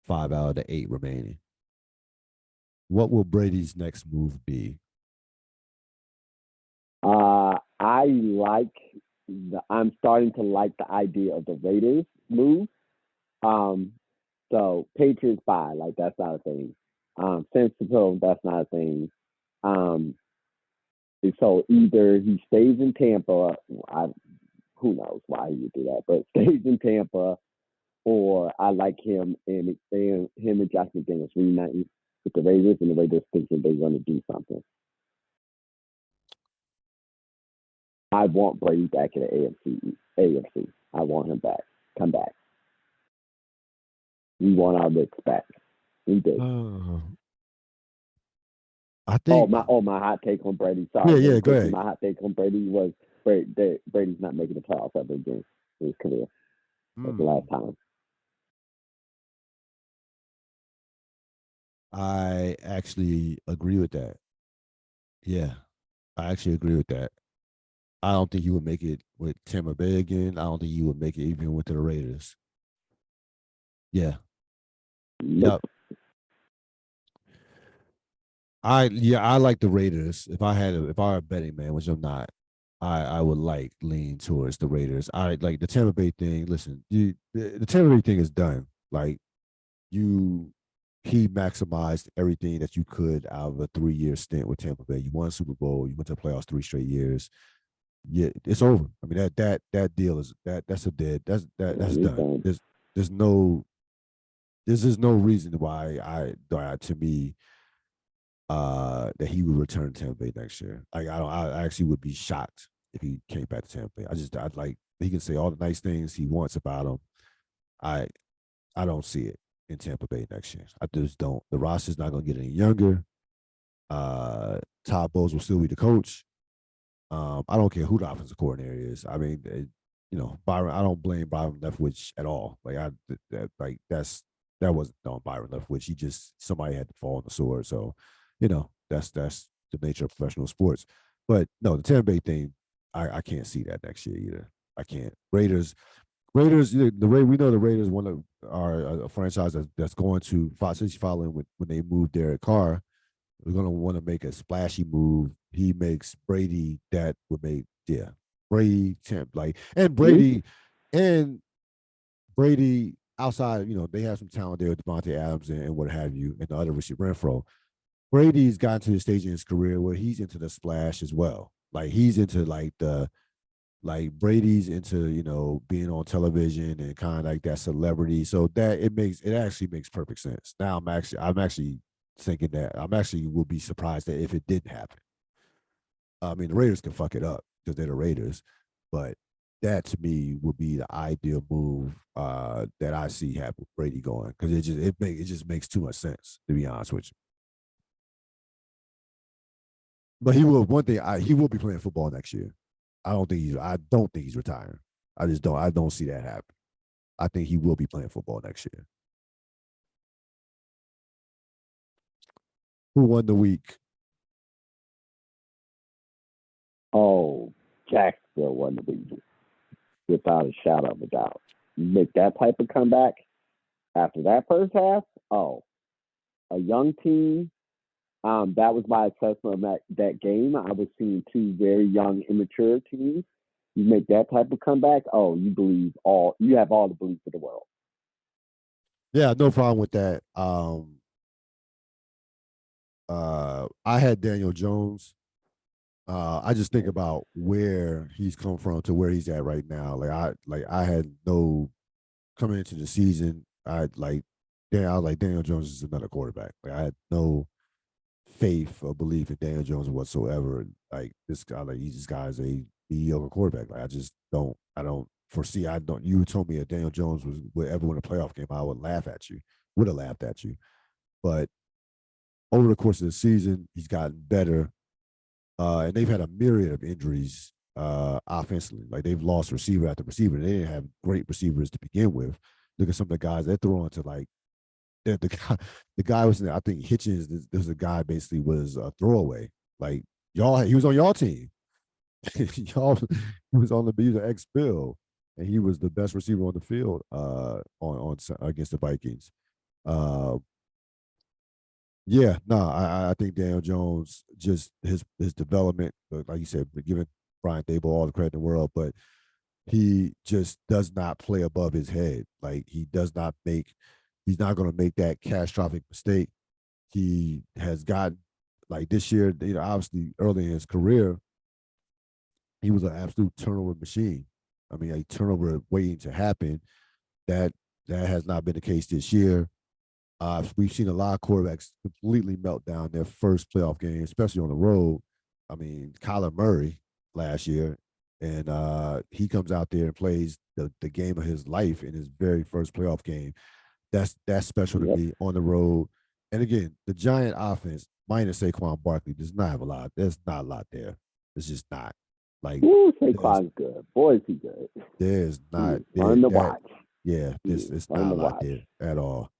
5 out of the 8 remaining. What will Brady's next move be? I'm starting to like the idea of the Raiders move. So Patriots buy, like that's not a thing. San Francisco, that's not a thing. So either he stays in Tampa, who knows why he would do that, but stays in Tampa, or I like him and Josh McDaniels reuniting with the Raiders, and the Raiders thinking they're going to do something. I want Brady back in the AFC. I want him back. Come back. We want our Knicks back. We do. I think. My hot take on Brady. Sorry. Yeah. Go ahead. My hot take on Brady was Brady's not making the playoffs ever again in his career. That's the last time. I actually agree with that. Yeah, I actually agree with that. I don't think he would make it with Tampa Bay again. I don't think he would make it even with the Raiders. Yeah. Nope. Yep. I like the Raiders. If I were a betting man, which I'm not, I would lean towards the Raiders. I like the Tampa Bay thing. Listen, the Tampa Bay thing is done. Like he maximized everything that you could out of a 3-year stint with Tampa Bay. You won a Super Bowl. You went to the playoffs 3 straight years. Yeah, it's over. I mean that deal is that's done. There's no reason why to me that he would return to Tampa Bay next year. Like I actually would be shocked if he came back to Tampa Bay. I'd like he can say all the nice things he wants about him. I don't see it in Tampa Bay next year. I just don't. The roster's not going to get any younger. Todd Bowles will still be the coach. I don't care who the offensive coordinator is. I mean, Byron. I don't blame Byron Leftwich at all. Like that wasn't on Byron Leftwich. He just somebody had to fall on the sword. So, that's the nature of professional sports. But no, the Tampa Bay thing, I can't see that next year either. I can't. Raiders. We know the Raiders are a franchise that's going to following when they moved Derek Carr. We're going to want to make a splashy move. He makes Brady that would make Brady and Brady outside. They have some talent there with Devontae Adams and what have you, and the other receiver Renfro. Brady's gotten to the stage in his career where he's into the splash as well. Like he's into like the Like Brady's into, being on television and kind of like that celebrity. So that it actually makes perfect sense. Now I'm actually thinking that I'm actually will be surprised that if it didn't happen. I mean, the Raiders can fuck it up because they're the Raiders, but that to me would be the ideal move that I see happen with Brady going, because it just makes too much sense, to be honest with you. But he will one thing he will be playing football next year. I don't think he's retiring. I don't see that happen. I think he will be playing football next year. Who won the week? Oh, Jacksonville won the league without a shadow of a doubt. You make that type of comeback after that first half. Oh, a young team. That was my assessment of that game. I was seeing two very young, immature teams. You make that type of comeback. Oh, you have all the belief in the world. Yeah, no problem with that. I had Daniel Jones. I just think about where he's come from to where he's at right now. I had no coming into the season. I was like Daniel Jones is another quarterback. Like I had no faith or belief in Daniel Jones whatsoever. Like this guy, like this guy's a mediocre quarterback. Like I don't foresee. I don't. You told me that Daniel Jones would ever win a playoff game, I would laugh at you. Would have laughed at you. But over the course of the season, he's gotten better. And they've had a myriad of injuries offensively. Like they've lost receiver after receiver. They didn't have great receivers to begin with. Look at some of the guys they're throwing to like the guy was I think Hitchens. There's a guy basically was a throwaway. Like y'all, he was on y'all team. Y'all, he was on the he was an ex Bill, and he was the best receiver on the field on against the Vikings. Uh, yeah, no, I think Daniel Jones just his development, like you said, giving Brian Dable all the credit in the world, but he just does not play above his head. Like he's not going to make that catastrophic mistake. He has gotten like this year, obviously early in his career, he was an absolute turnover machine. I mean, a turnover waiting to happen. That that has not been the case this year. We've seen a lot of quarterbacks completely melt down their first playoff game, especially on the road. I mean, Kyler Murray last year, and he comes out there and plays the game of his life in his very first playoff game. That's special to Yep. me on the road. And again, the Giant offense minus Saquon Barkley does not have a lot. There's not a lot there. It's just not. Like Woo, there's Saquon's good. Boy, is he good. there's He not is there fun to that watch. yeah, He this is it's fun not to a lot watch. there at all.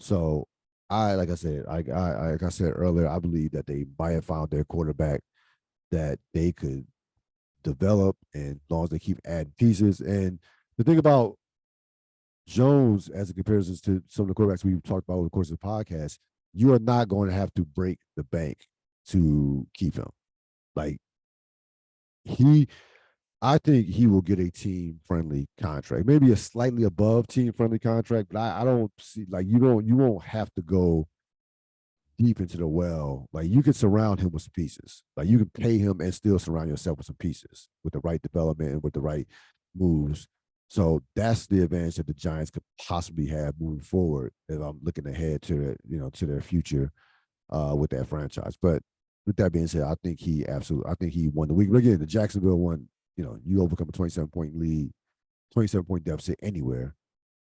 So like I said, like I said earlier, I believe that they might have found their quarterback that they could develop, and as long as they keep adding pieces. And the thing about Jones, as a comparison to some of the quarterbacks we've talked about over the course of the podcast, you are not going to have to break the bank to keep him. Like he I think he will get a team friendly contract, maybe a slightly above team friendly contract, but I don't see like you won't have to go deep into the well. Like you can surround him with some pieces. Like you can pay him and still surround yourself with some pieces with the right development and with the right moves. So that's the advantage that the Giants could possibly have moving forward if I'm looking ahead to to their future with that franchise. But with that being said, I think he won the week. But again, the Jacksonville one, you overcome a 27-point lead, 27-point deficit anywhere.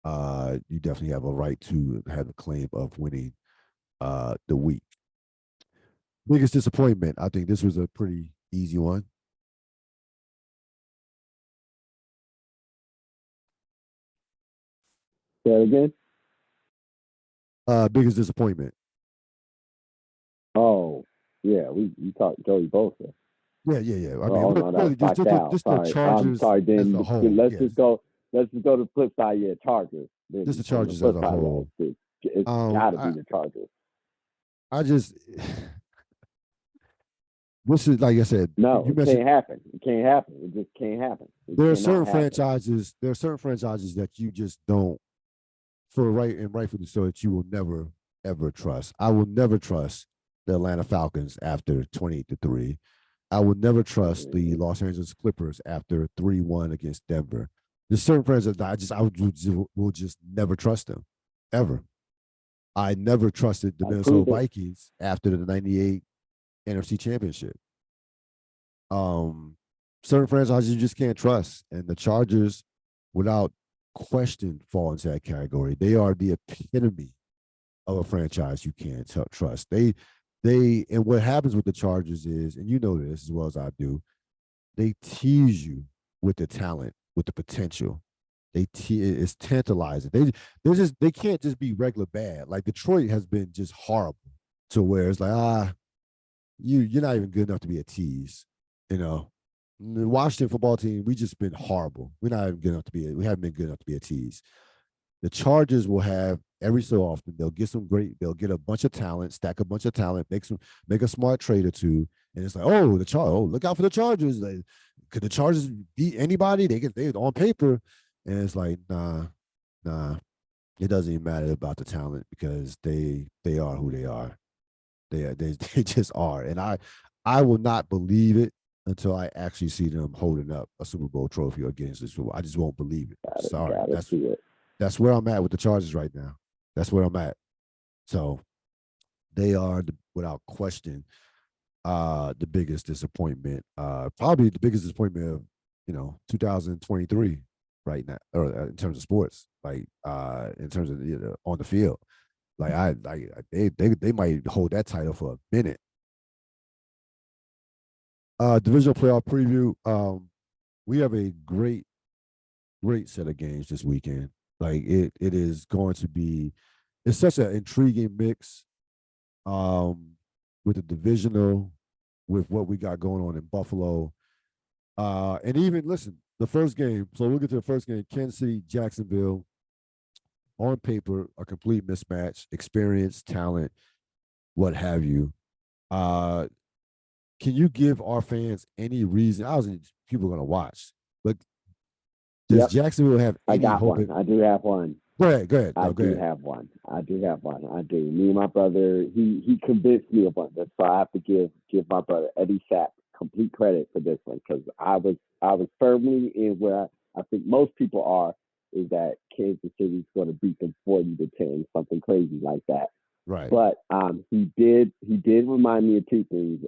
You definitely have a right to have a claim of winning the week. Biggest disappointment, I think this was a pretty easy one. Say that again. Biggest disappointment. Oh, yeah, we talked Joey Bosa. Yeah. I mean, Oh no, that was really, Patel. just the Sorry. I'm Chargers sorry. as Then a whole. let's Yes, just go. Let's just go to the flip side. Yeah, Chargers. just Then the on the Chargers as flip a side of whole. that, it's Um, got to I, be the Chargers. I just this is like I said. No, You it mentioned can't happen. It can't happen. It just can't happen. It there are cannot certain happen. franchises. There are certain franchises that you just don't, for right and rightfully so, that you will never ever trust. I will never trust the Atlanta Falcons after 28-3. I will never trust the Los Angeles Clippers after 3-1 against Denver. There's certain friends that will just never trust them, ever. I never trusted the Minnesota Vikings after the '98 NFC Championship. Certain franchises you just can't trust, and the Chargers, without question, fall into that category. They are the epitome of a franchise you can't trust. And what happens with the Chargers is, and you know this as well as I do, they tease you with the talent, with the potential. It's tantalizing. They can't just be regular bad. Like Detroit has been just horrible to where it's like, you're not even good enough to be a tease. You know, the Washington football team, we just been horrible. We haven't been good enough to be a tease. The Chargers will have every so often, they'll get a bunch of talent, stack a bunch of talent, make a smart trade or two. And it's like, look out for the Chargers. Like, could the Chargers beat anybody? They on paper. And it's like, nah. It doesn't even matter about the talent because they are who they are. They just are. And I will not believe it until I actually see them holding up a Super Bowl trophy against the Super Bowl. I just won't believe it. Sorry. That's where I'm at with the Chargers right now. That's where I'm at. So they are, without question, the biggest disappointment. Probably the biggest disappointment of 2023 right now, or in terms of sports, like in terms of on the field. Like they might hold that title for a minute. Divisional playoff preview. We have a great set of games this weekend. Like it is going to be, it's such an intriguing mix with the divisional, with what we got going on in Buffalo. And even listen, the first game. So we'll get to the first game, Kansas City, Jacksonville. On paper, a complete mismatch, experience, talent, what have you. Can you give our fans any reason? People are going to watch. But does Jacksonville have any hope? I do have one. Go ahead. I do have one. I do. Me and my brother, he convinced me of one. That's why I have to give my brother Eddie Sapp complete credit for this one, because I was firmly in where I think most people are, is that Kansas City's going to beat them 40-10, something crazy like that. Right. But he did remind me of two things.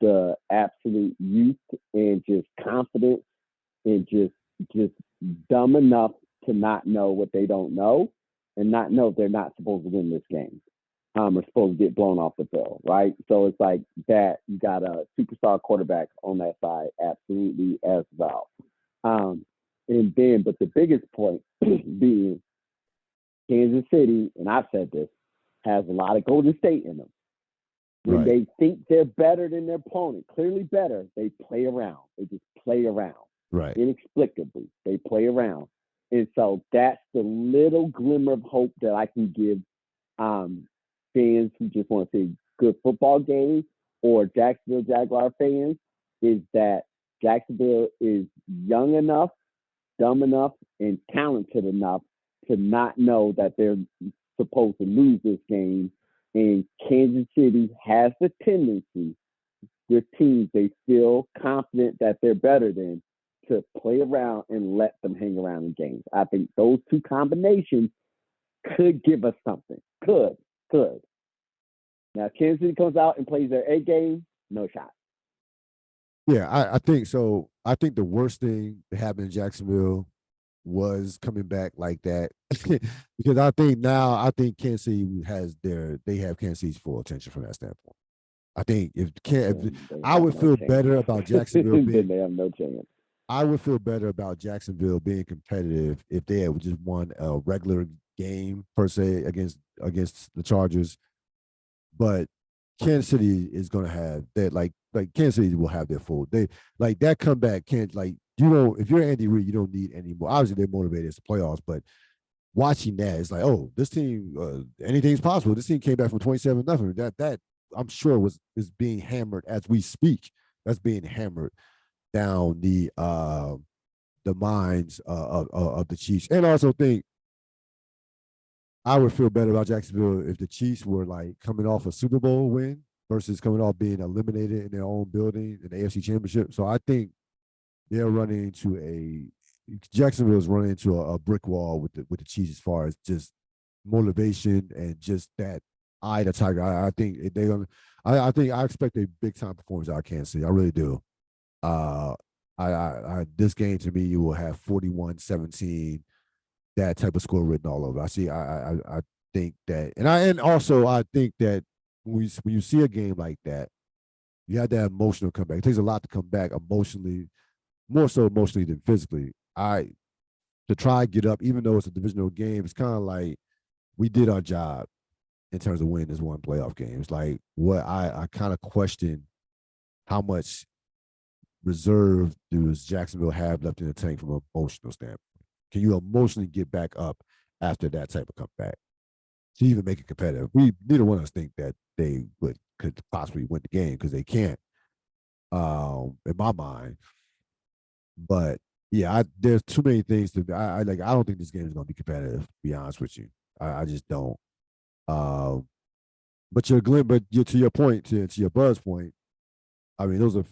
The absolute youth and just confidence and just dumb enough to not know what they don't know and not know they're not supposed to win this game. Are supposed to get blown off the field, right? So it's like that. You got a superstar quarterback on that side, absolutely, as well. But the biggest point being Kansas City, and I've said this, has a lot of Golden State in them. When they think they're better than their opponent, clearly better, they play around. They just play around. Right. Inexplicably, they play around. And so that's the little glimmer of hope that I can give fans who just want to see good football games, or Jacksonville Jaguar fans, is that Jacksonville is young enough, dumb enough, and talented enough to not know that they're supposed to lose this game. And Kansas City has the tendency, with teams they feel confident that they're better than, to play around and let them hang around in games. I think those two combinations could give us something. Could. Now, Kansas City comes out and plays their A game, no shot. Yeah, I think so. I think the worst thing that happened in Jacksonville was coming back like that, because I think Kansas City have Kansas City's full attention from that standpoint. I think if I would feel better about Jacksonville being, they have no chance. I would feel better about Jacksonville being competitive if they had just won a regular game per se against the Chargers. But Kansas City is going to have that, like Kansas City will have their full. They like that comeback can't, like, if you're Andy Reid, you don't need any more. Obviously, they're motivated as the playoffs, but watching that, it's like, oh, this team, anything's possible. This team came back from 27-0. That I'm sure is being hammered as we speak. That's being hammered down the minds of the Chiefs. And I also think I would feel better about Jacksonville if the Chiefs were like coming off a Super Bowl win versus coming off being eliminated in their own building in the AFC Championship. So I think they're running into Jacksonville is running into a brick wall with the Chiefs as far as just motivation and just that eye of the tiger. I think they're gonna. I think I expect a big time performance out of Kansas City. I really do. Uh, this game to me, you will have 41-17, that type of score written all over. I think that, and also I think that when you see a game like that, you have that emotional comeback. It takes a lot to come back emotionally, more so emotionally than physically. To try and get up, even though it's a divisional game, it's kind of like we did our job in terms of winning this one playoff game. It's like what I kind of question how much reserve does Jacksonville have left in the tank from an emotional standpoint? Can you emotionally get back up after that type of comeback to even make it competitive? We neither one of us think that they could possibly win the game because they can't, in my mind. But yeah, there's too many things to. I don't think this game is going to be competitive. To be honest with you, I just don't. Um, but to your point, to your Buzz point, I mean, those are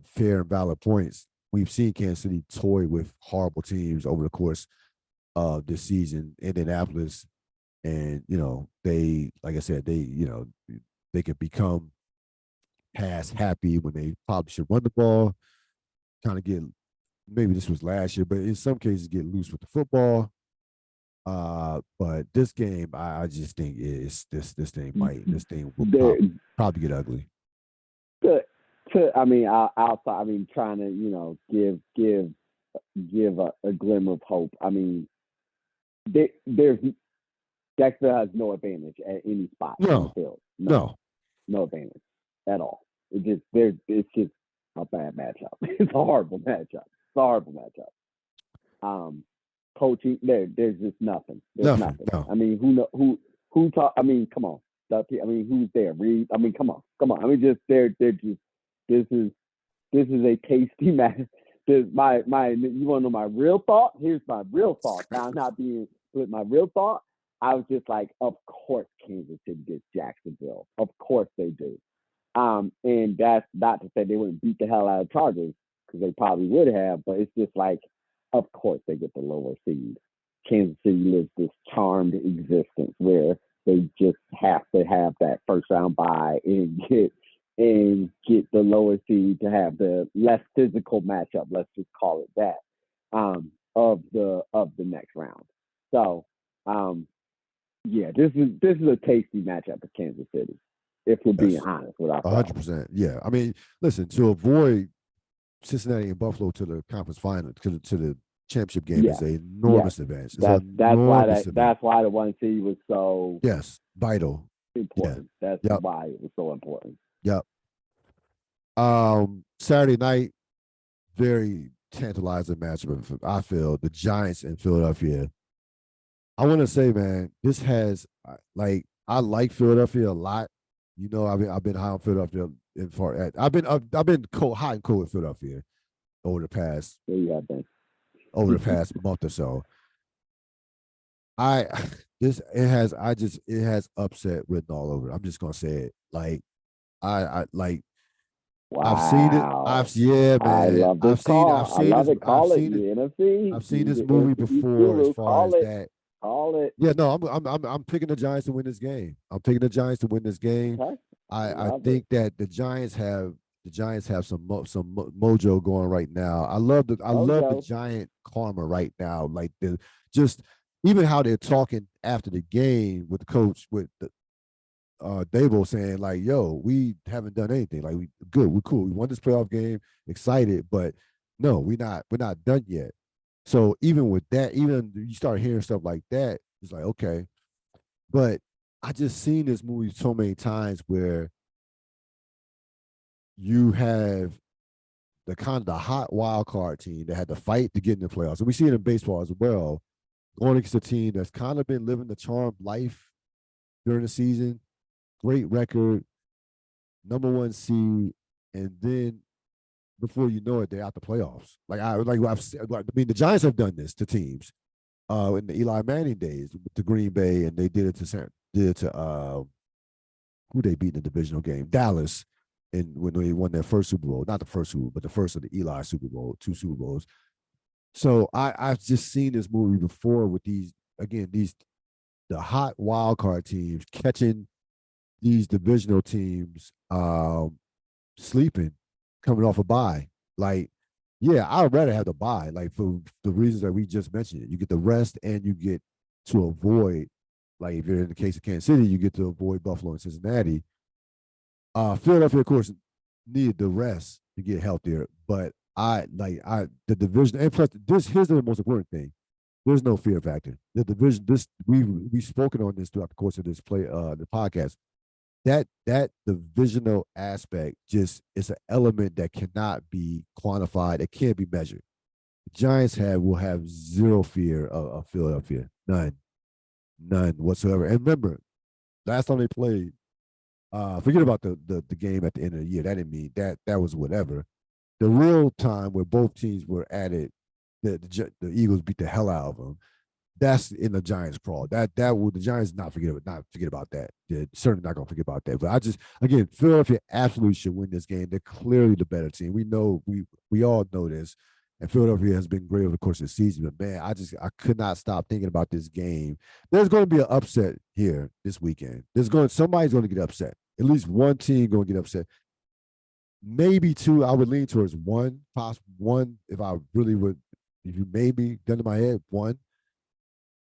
fair and valid points. We've seen Kansas City toy with horrible teams over the course of this season. Indianapolis, and they, like I said, they can become pass happy when they probably should run the ball. Kind of get, maybe this was last year, but in some cases get loose with the football. But this game, I just think is this thing will probably get ugly. I mean, outside. I mean, trying to give a glimmer of hope. I mean, there's Jacksonville has no advantage at any spot on the field. No advantage at all. It's just a bad matchup. It's a horrible matchup. Coaching, there's just nothing. There's nothing. No. I mean, who talk? I mean, come on. I mean, who's there? Reed. I mean, come on. I mean, just they're just. This is a tasty match. You want to know my real thought? Here's my real thought. Now, not being with my real thought, I was just like, of course Kansas City gets Jacksonville. Of course they do. And that's not to say they wouldn't beat the hell out of Chargers, because they probably would have, but it's just like, of course they get the lower seed. Kansas City lives this charmed existence where they just have to have that first round bye and get the lower seed to have the less physical matchup, let's just call it that, of the next round. So yeah, this is a tasty matchup for Kansas City, if we're being honest with ourselves. 100%. Yeah. I mean, listen, to avoid Cincinnati and Buffalo to the conference final, to the championship game is an enormous advantage. That's why the 1 seed was so vital. Important. That's why it was so important. Yep. Saturday night, very tantalizing matchup. I feel the Giants in Philadelphia. I want to say, man, this has I like Philadelphia a lot. I've been high on Philadelphia I've been hot and cold with Philadelphia over the past month or so. It has upset written all over it. I'm just gonna say it. Like I like. Wow. I've seen it. Man. I love this call. I've seen this movie before. As far as that, call it. Yeah, no, I'm picking the Giants to win this game. Okay. I think that the Giants have some mojo going right now. I love the Giant karma right now. Like even how they're talking after the game with the coach, with the Dable saying like, "Yo, we haven't done anything. Like, we're cool. We won this playoff game, excited, but no, we're not done yet." So even with that, even you start hearing stuff like that, it's like, okay. But I just seen this movie so many times where you have the hot wild card team that had to fight to get in the playoffs, and we see it in baseball as well, going against a team that's kind of been living the charmed life during the season. Great record, number 1 seed, and then before you know it, they're out the playoffs. The Giants have done this to teams in the Eli Manning days with the Green Bay, and they did it to who they beat in the divisional game? Dallas, and when they won their first Super Bowl, not the first Super Bowl, but the first of the Eli Super Bowl, 2 Super Bowls. So I've just seen this movie before with these the hot wild card teams catching these divisional teams sleeping, coming off a bye. Like, yeah, I'd rather have the bye, like for the reasons that we just mentioned. You get the rest and you get to avoid, like if you're in the case of Kansas City, you get to avoid Buffalo and Cincinnati. Philadelphia, of course, needed the rest to get healthier, but the division, and plus this here's the most important thing. There's no fear factor. The division, this we've spoken on this throughout the course of this the podcast. That divisional aspect just is an element that cannot be quantified. It can't be measured. The Giants will have zero fear of Philadelphia. None whatsoever. And remember, last time they played, forget about the game at the end of the year. That didn't mean that was whatever. The real time where both teams were at it, the Eagles beat the hell out of them. That's in the Giants' crawl. That will the Giants not forget about that. They're certainly not gonna forget about that. But I just again, Philadelphia absolutely should win this game. They're clearly the better team. We know we all know this. And Philadelphia has been great over the course of the season. But man, I could not stop thinking about this game. There's going to be an upset here this weekend. Somebody's going to get upset. At least one team going to get upset. Maybe two. I would lean towards one, possible one. If I really would, if you made me gun to my head, one.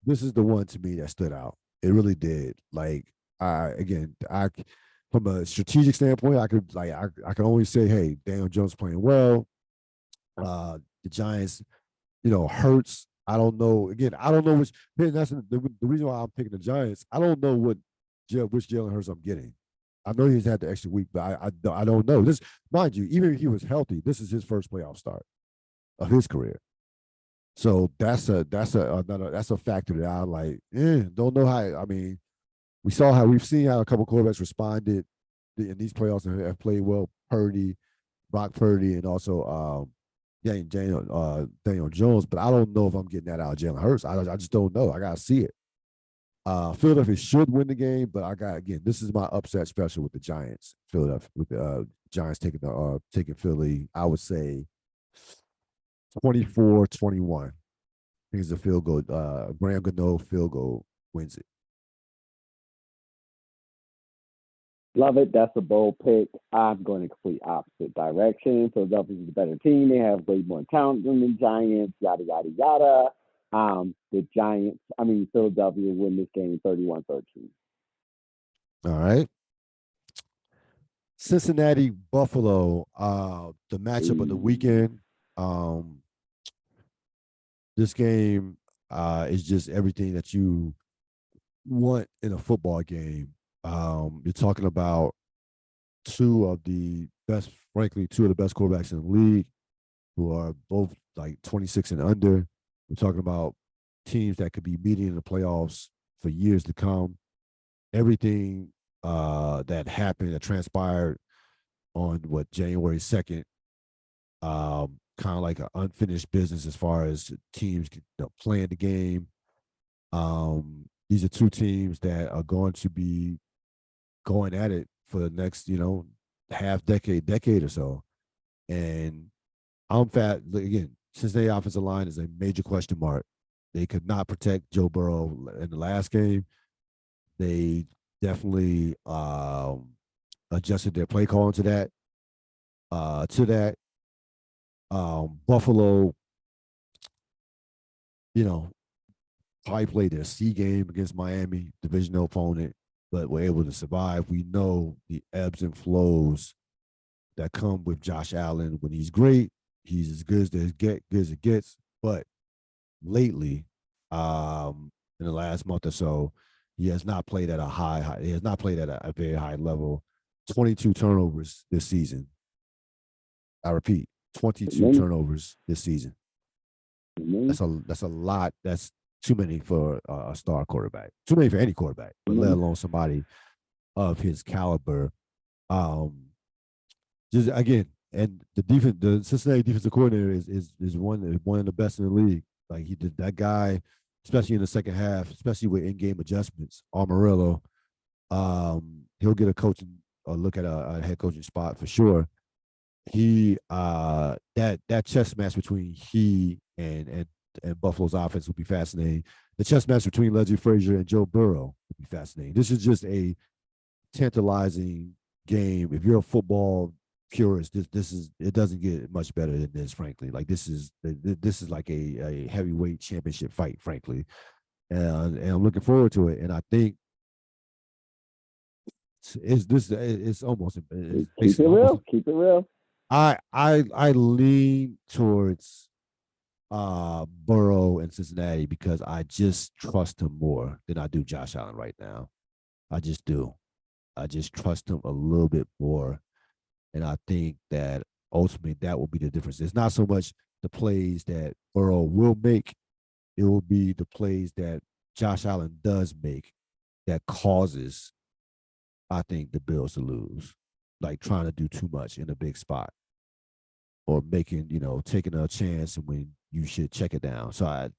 This is the one to me that stood out. It really did. Like from a strategic standpoint, I could only say, hey, Daniel Jones playing well. The Giants, Hurts. I don't know. Again, I don't know which. That's the reason why I'm picking the Giants. I don't know which Jalen Hurts I'm getting. I know he's had the extra week, but I don't know. This, mind you, even if he was healthy, this is his first playoff start of his career. So that's a factor that I like. Don't know how. I mean, we've seen how a couple quarterbacks responded in these playoffs and have played well. Brock Purdy, and also Daniel Jones. But I don't know if I'm getting that out of Jalen Hurts. I just don't know. I gotta see it. Philadelphia should win the game, but this is my upset special with the Giants. Philadelphia with the Giants taking Philly. I would say 24-21. I think it's a field goal. Graham Gano field goal wins it. Love it. That's a bold pick. I'm going in complete opposite direction. Philadelphia's the better team. They have way more talent than the Giants, yada, yada, yada. Philadelphia win this game 31-13. All right. Cincinnati, Buffalo, the matchup of the weekend. This game is just everything that you want in a football game. You're talking about two of the best quarterbacks in the league, who are both like 26 and under. We're talking about teams that could be meeting in the playoffs for years to come. Everything that transpired on January 2nd, kind of like an unfinished business as far as teams playing the game. These are two teams that are going to be going at it for the next, half decade or so. And again, Cincinnati offensive line is a major question mark. They could not protect Joe Burrow in the last game. They definitely adjusted their play calling to that. Buffalo, probably played their C game against Miami, divisional opponent, but were able to survive. We know the ebbs and flows that come with Josh Allen. When he's great, he's as good as it gets. But lately, in the last month or so, he has not played at a high. He has not played at a very high level. 22 turnovers this season. I repeat, 22 turnovers this season. That's a lot. That's too many for a star quarterback. Too many for any quarterback, but let alone somebody of his caliber. Just again, and the Cincinnati defensive coordinator is one of the best in the league. Like he did that guy, especially in the second half, especially with in-game adjustments. Amarillo, he'll get a coaching or look at a head coaching spot for sure. He that chess match between he and Buffalo's offense will be fascinating. The chess match between Leslie Frazier and Joe Burrow will be fascinating. This is just a tantalizing game. If you're a football purist, this is it doesn't get much better than this, frankly. Like this is like a heavyweight championship fight, frankly. And I'm looking forward to it. And I think it's almost it's Keep basically it almost real. Keep it real. I lean towards Burrow and Cincinnati because I just trust him more than I do Josh Allen right now. I just do. I just trust him a little bit more. And I think that ultimately that will be the difference. It's not so much the plays that Burrow will make, it will be the plays that Josh Allen does make that causes, I think, the Bills to lose. Like trying to do too much in a big spot or making, taking a chance when you should check it down. So I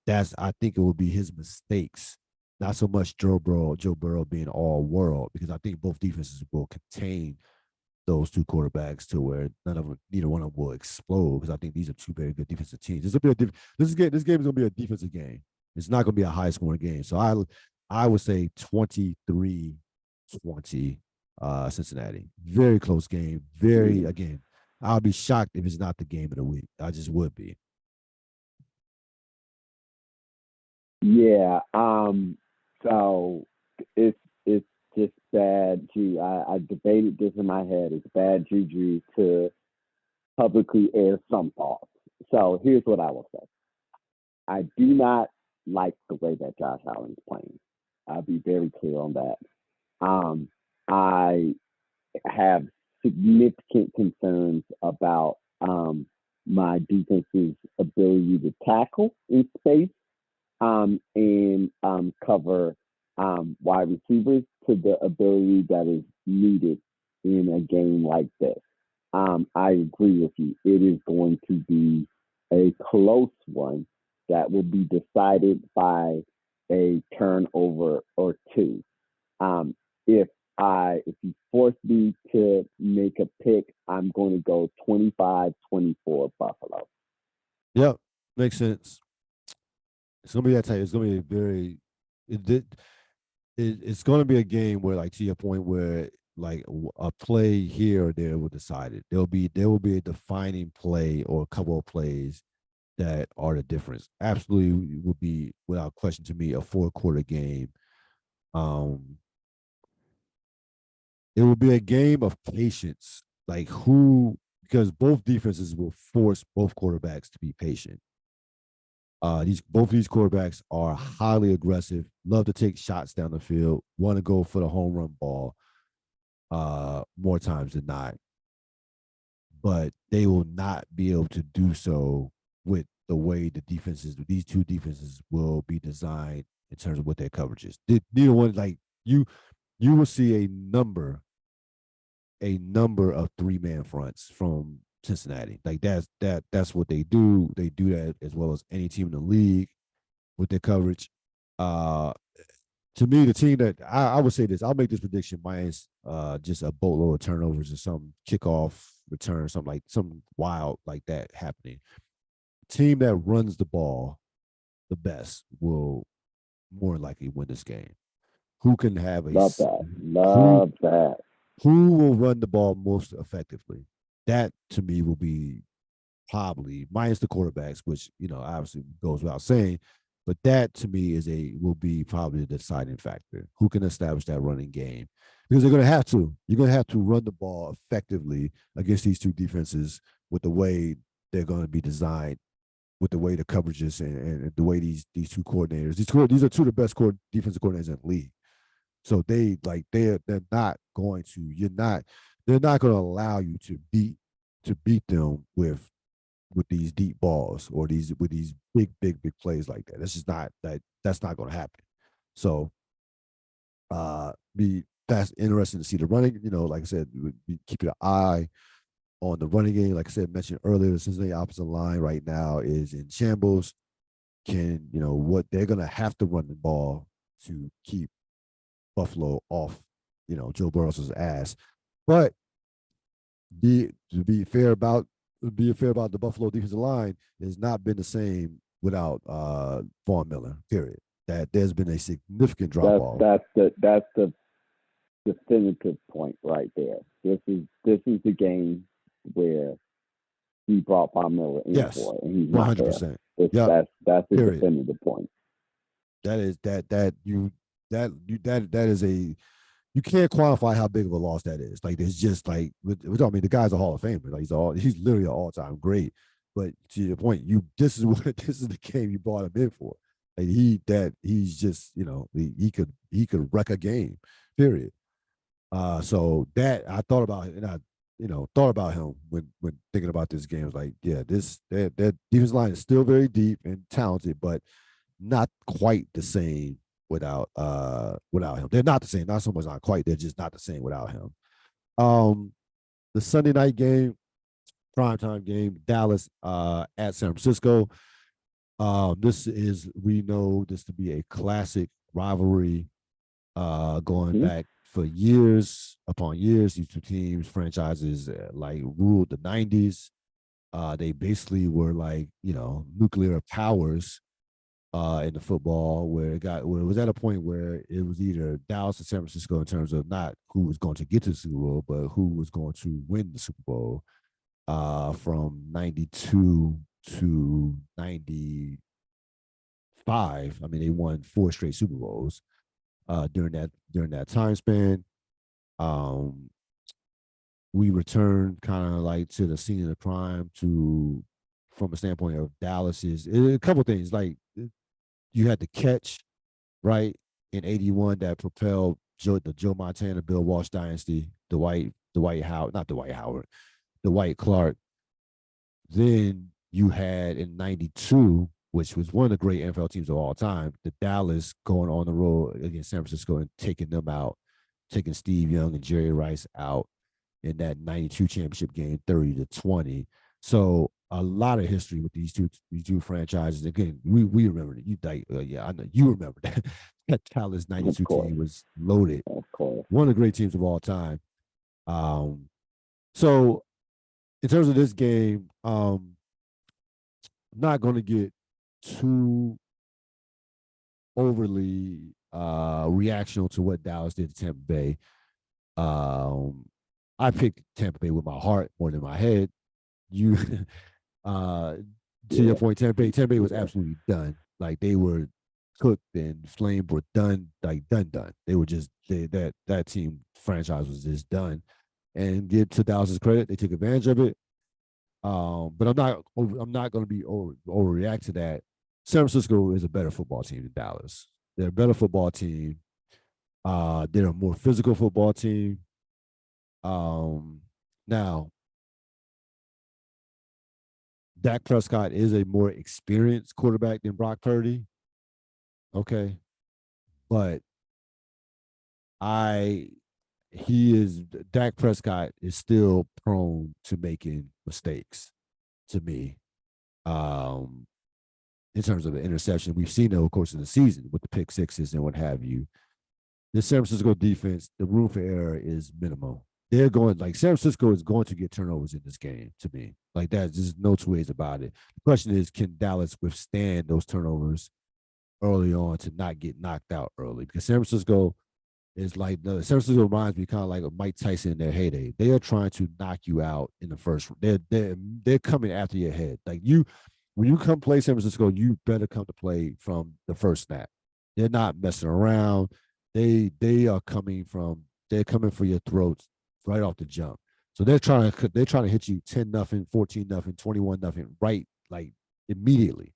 think it will be his mistakes, not so much Joe Burrow being all world, because I think both defenses will contain those two quarterbacks to where neither one of them will explode, because I think these are two very good defensive teams. This game is going to be a defensive game. It's not going to be a high scoring game. So I would say 23-20 Cincinnati. Very close game. Again, I'll be shocked if it's not the game of the week. I just would be. Yeah. So it's just bad juju. I debated this in my head. It's bad juju to publicly air some thoughts. So here's what I will say. I do not like the way that Josh Allen is playing. I'll be very clear on that. I have significant concerns about my defense's ability to tackle in space and cover wide receivers to the ability that is needed in a game like this. I agree with you. It is going to be a close one that will be decided by a turnover or two. If if you force me to make a pick, I'm going to go 25-24 Buffalo. Yep, makes sense. It's gonna be that type. It's gonna be a very it, it's going to be a game where, like, to your point, where like a play here or there will decide it. There will be a defining play or a couple of plays that are the difference. Absolutely will be, without question, to me, a 4-quarter game. Um, it will be a game of patience. Like who, because both defenses will force both quarterbacks to be patient. Both these quarterbacks are highly aggressive, love to take shots down the field, want to go for the home run ball more times than not. But they will not be able to do so with the way these two defenses will be designed in terms of what their coverage is. Neither one, like you will see a number of 3-man fronts from Cincinnati. Like that's what they do. They do that as well as any team in the league with their coverage. Uh, to me, the team that I would say this, I'll make this prediction minus just a boatload of turnovers or some kickoff return, something wild like that happening. Team that runs the ball the best will more likely win this game. Who can have a Love that. who Love that. who will run the ball most effectively? That to me will be probably minus the quarterbacks, which obviously goes without saying. But that to me will be probably the deciding factor. Who can establish that running game? Because they're going to have to. You're going to have to run the ball effectively against these two defenses with the way they're going to be designed, with the way the coverages and the way these two coordinators. These are two of the best defensive coordinators in the league. So they're not going to. They're not going to allow you to beat them with these deep balls or with these big plays like that. That's just not that's not going to happen. So that's interesting to see the running. Like I said, we keep your eye on the running game. Like I said, mentioned earlier, the Cincinnati opposite line right now is in shambles. What they're going to have to run the ball to keep Buffalo off Joe Burrow's ass. But to be fair about the Buffalo defensive line, has not been the same without Von Miller. Period. That there's been a significant drop off. That's the definitive point right there. This is the game where he brought Von Miller in for it, and he's not 100%. There. That's the definitive point. That is that is a, you can't quantify how big of a loss that is. Like, it's just like, the guy's a Hall of Famer. Like, he's literally an all-time great. But to your point, this is the game you brought him in for. Like, he's just, he could wreck a game. Period. So that I thought about, and I thought about him when thinking about this game. I was like, yeah, that defense line is still very deep and talented, but not quite the same without him. They're not the same. Not so much not quite. They're just not the same without him. The Sunday night game, primetime game, Dallas at San Francisco. We know this to be a classic rivalry, going back for years upon years. These two teams, franchises, ruled the 90s. They basically were like, nuclear powers in the football, where it was at a point where it was either Dallas or San Francisco in terms of not who was going to get to the Super Bowl, but who was going to win the Super Bowl. From 92 to 95, I mean, they won 4 straight Super Bowls during that time span. We returned kind of like to the scene of the crime from a standpoint of Dallas is a couple things. Like, you had the catch, right, in 81 that propelled the Joe Montana, Bill Walsh dynasty, Dwight Clark. Then you had in 92, which was one of the great NFL teams of all time, the Dallas going on the road against San Francisco and taking them out, taking Steve Young and Jerry Rice out in that 92 championship game, 30-20. So a lot of history with these two franchises. Again, we remember it. I know you remember that. That Dallas 92 team was loaded. Of course. One of the great teams of all time. So in terms of this game, I'm not going to get too overly reactional to what Dallas did to Tampa Bay. I picked Tampa Bay with my heart more than my head. To your point, Tampa Bay was absolutely done. Like, they were cooked and flamed, were done. They were just that team franchise was just done. And give to Dallas's credit, they took advantage of it. But I'm not going to be overreact to that. San Francisco is a better football team than Dallas. They're a better football team. They're a more physical football team. Now, Dak Prescott is a more experienced quarterback than Brock Purdy. Okay. But Dak Prescott is still prone to making mistakes, to me. In terms of the interception, we've seen it, of course, in the season with the pick sixes and what have you. The San Francisco defense, the room for error is minimal. San Francisco is going to get turnovers in this game, to me. Like, that, there's no two ways about it. The question is, can Dallas withstand those turnovers early on to not get knocked out early? Because San Francisco reminds me kind of like a Mike Tyson in their heyday. They are trying to knock you out in the first. They're coming after your head. Like, when you come play San Francisco, you better come to play from the first snap. They're not messing around. They're coming for your throats right off the jump. So they're trying to hit you 10-0, 14-0, 21-0 right, like, immediately.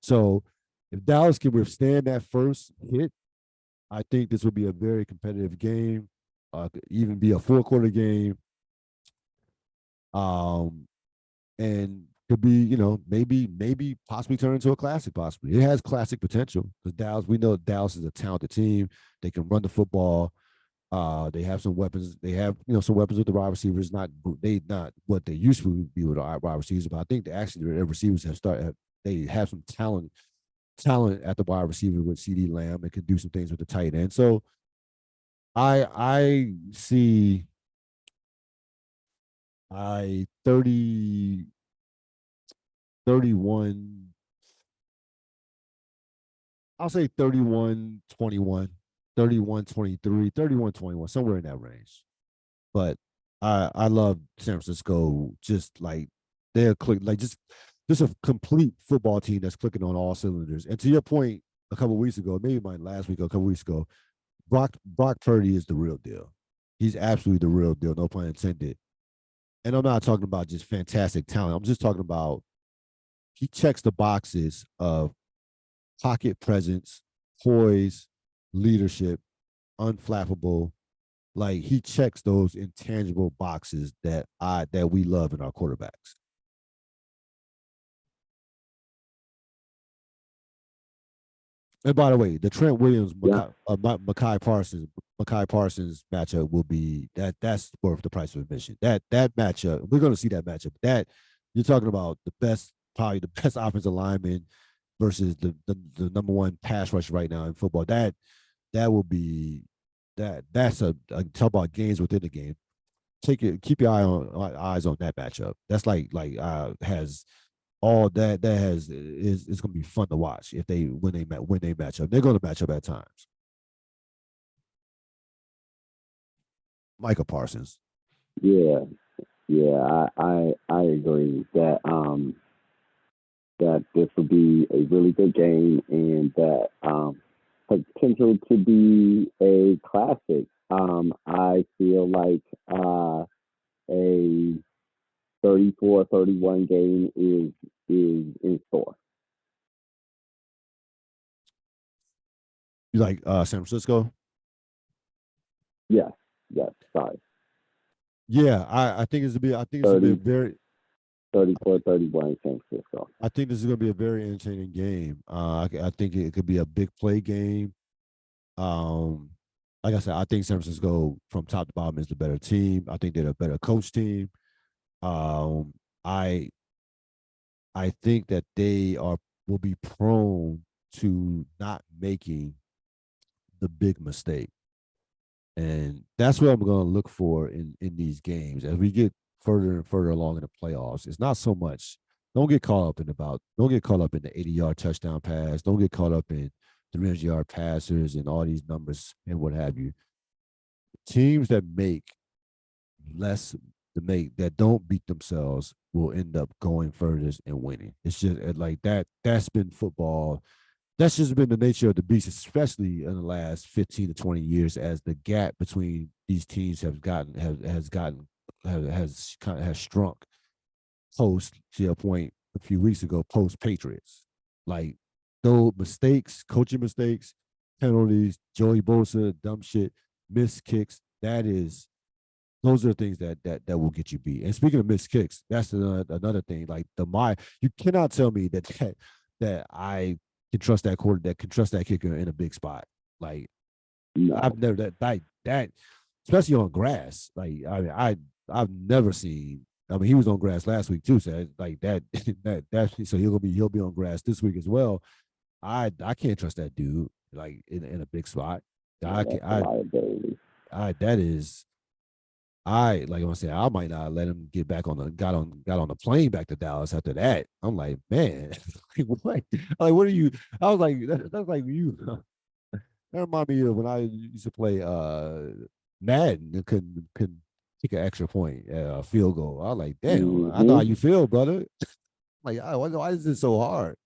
So if Dallas can withstand that first hit, I think this will be a very competitive game. Could even be a 4-quarter game. And could be, maybe possibly turn into a classic. Possibly, it has classic potential because we know Dallas is a talented team. They can run the football. They have some weapons. They have, some weapons with the wide receivers. Not what they used to be with the wide receivers, but I think their receivers they have some talent at the wide receiver with CeeDee Lamb and can do some things with the tight end. So I see I 30 31. I'll say 31-21, 31-23, 31-21, somewhere in that range. But I love San Francisco. Just like they're click like just a complete football team that's clicking on all cylinders. And to your point, a couple of weeks ago, maybe mine last week or a couple of weeks ago, Brock Purdy is the real deal. He's absolutely the real deal. No pun intended. And I'm not talking about just fantastic talent. I'm just talking about he checks the boxes of pocket presence, poise, leadership, unflappable. Like he checks those intangible boxes that we love in our quarterbacks. And by the way, the Trent Williams Yeah, Makai Parsons matchup will be that's worth the price of admission. That matchup, we're going to see that matchup. That you're talking about the best, probably the best offensive lineman versus the number one pass rush right now in football. That will be that's a talk about games within the game. Keep your eyes on that matchup. That's has all that has is it's going to be fun to watch if they when they match up. They're going to match up at times. Micah Parsons. yeah, yeah. I agree that that this will be a really good game and that potential to be a classic. I feel like a 34-31 game is in store. You like San Francisco? Yes, yes. Sorry, Yeah, I think it's to be. I think it's gonna be a 30, very. 34-31 San Francisco. I think this is gonna be a very entertaining game. I think it could be a big play game. Um, like I said, I think San Francisco from top to bottom is the better team. I think they're a better coach team. Um, I I think that they are will be prone to not making the big mistake. And that's what I'm going to look for in these games as we get further and further along in the playoffs. It's not so much. Don't get caught up in the 80-yard touchdown pass. Don't get caught up in 300-yard passers and all these numbers and what have you. Teams that make less to make that don't beat themselves will end up going further and winning. It's just like that. That's been football. That's just been the nature of the beast, especially in the last 15 to 20 years, as the gap between these teams has shrunk. Post to your point a few weeks ago, post Patriots, like those mistakes, coaching mistakes, penalties, Joey Bosa, dumb shit, missed kicks. Those are things that will get you beat. And speaking of missed kicks, that's another thing. Like you cannot tell me that I can trust can trust that kicker in a big spot. Like No, I've never that especially on grass. Like I've never seen. I mean, he was on grass last week too, so like that so he'll be on grass this week as well. I can't trust that dude like in a big spot. yeah, I can that's a liability. I that is I like I said, I might not let him get back on the got on the plane back to Dallas after that. I'm like, man, what? Like, what are you? I was like, that's like you. That reminded me of when I used to play Madden and could kick an extra point, a field goal. I was like, damn, I know how Mm-hmm. you feel, brother. Like, why is this so hard?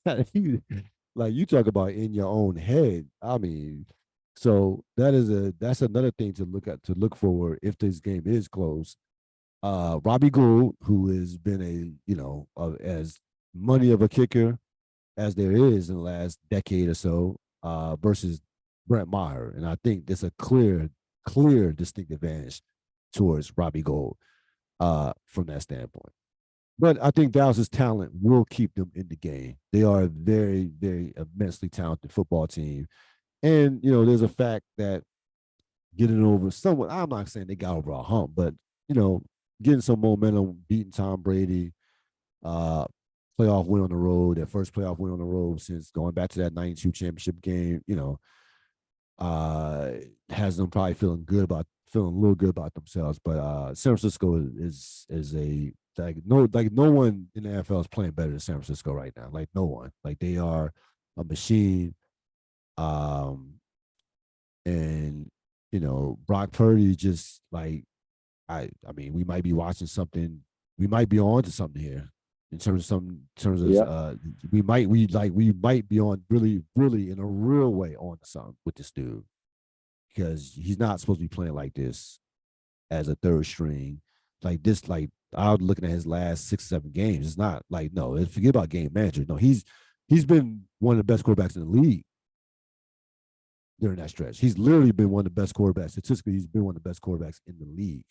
Like you talk about in your own head. I mean, so that's another thing to look for if this game is close. Robbie Gould, who has been as money of a kicker as there is in the last decade or so, versus Brent Maher, and I think there's a clear distinct advantage towards Robbie Gould from that standpoint. But I think Dallas's talent will keep them in the game. They are a very, very immensely talented football team. And, there's a fact that getting over somewhat, I'm not saying they got over a hump, but, you know, getting some momentum, beating Tom Brady, uh, playoff win on the road, that first playoff win on the road since going back to that 92 championship game, uh, has them probably feeling a little good about themselves. But San Francisco is a like no one in the NFL is playing better than San Francisco right now. Like no one. Like they are a machine. Um, and Brock Purdy just like I mean we might be watching something. We might be on to something here in terms of Yep. we might be on really in a real way on to something with this dude because he's not supposed to be playing like this as a third string. Like this, like I was looking at his last 6 or 7 games. It's not like no, forget about game manager. No, he's been one of the best quarterbacks in the league during that stretch. He's literally been one of the best quarterbacks. Statistically, he's been one of the best quarterbacks in the league.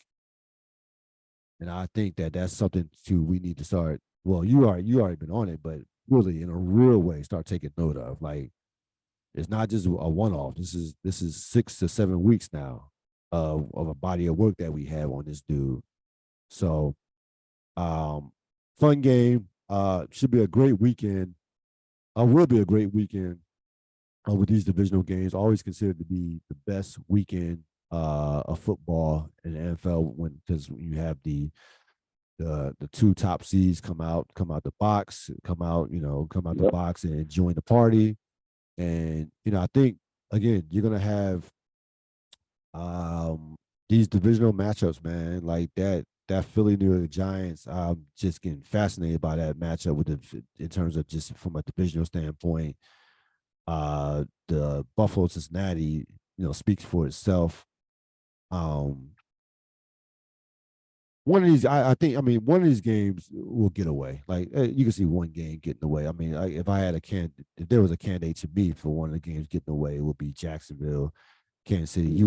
And I think that that's something too we need to start. Well, you already been on it, but really in a real way start taking note of. Like it's not just a one off. This is 6 to 7 weeks now of a body of work that we have on this dude. So fun game. Should be a great weekend. Will be a great weekend with these divisional games. Always considered to be the best weekend of football in the NFL when because you have the two top seeds come out the box, come out the Yep. box and join the party. And I think again you're gonna have um these divisional matchups, man. Like that Philly New York Giants. I'm just getting fascinated by that matchup in terms of just from a divisional standpoint. The Buffalo Cincinnati, speaks for itself. Um, one of these, I think, I mean, one of these games will get away. Like you can see one game getting away. I mean, if there was a candidate to me for one of the games getting away, it would be Jacksonville, Kansas City. Hmm.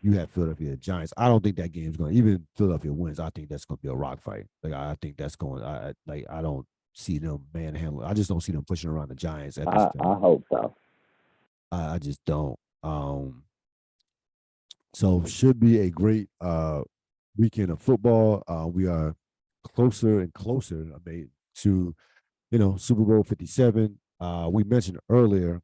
You have Philadelphia Giants. I don't think that game's going. Even Philadelphia wins, I think that's going to be a rock fight. Like I think that's going. I don't see them manhandling. I just don't see them pushing around the Giants at this I point. hope so. I just don't. So should be a great weekend of football. We are closer and closer, I mean, to Super Bowl 57. We mentioned earlier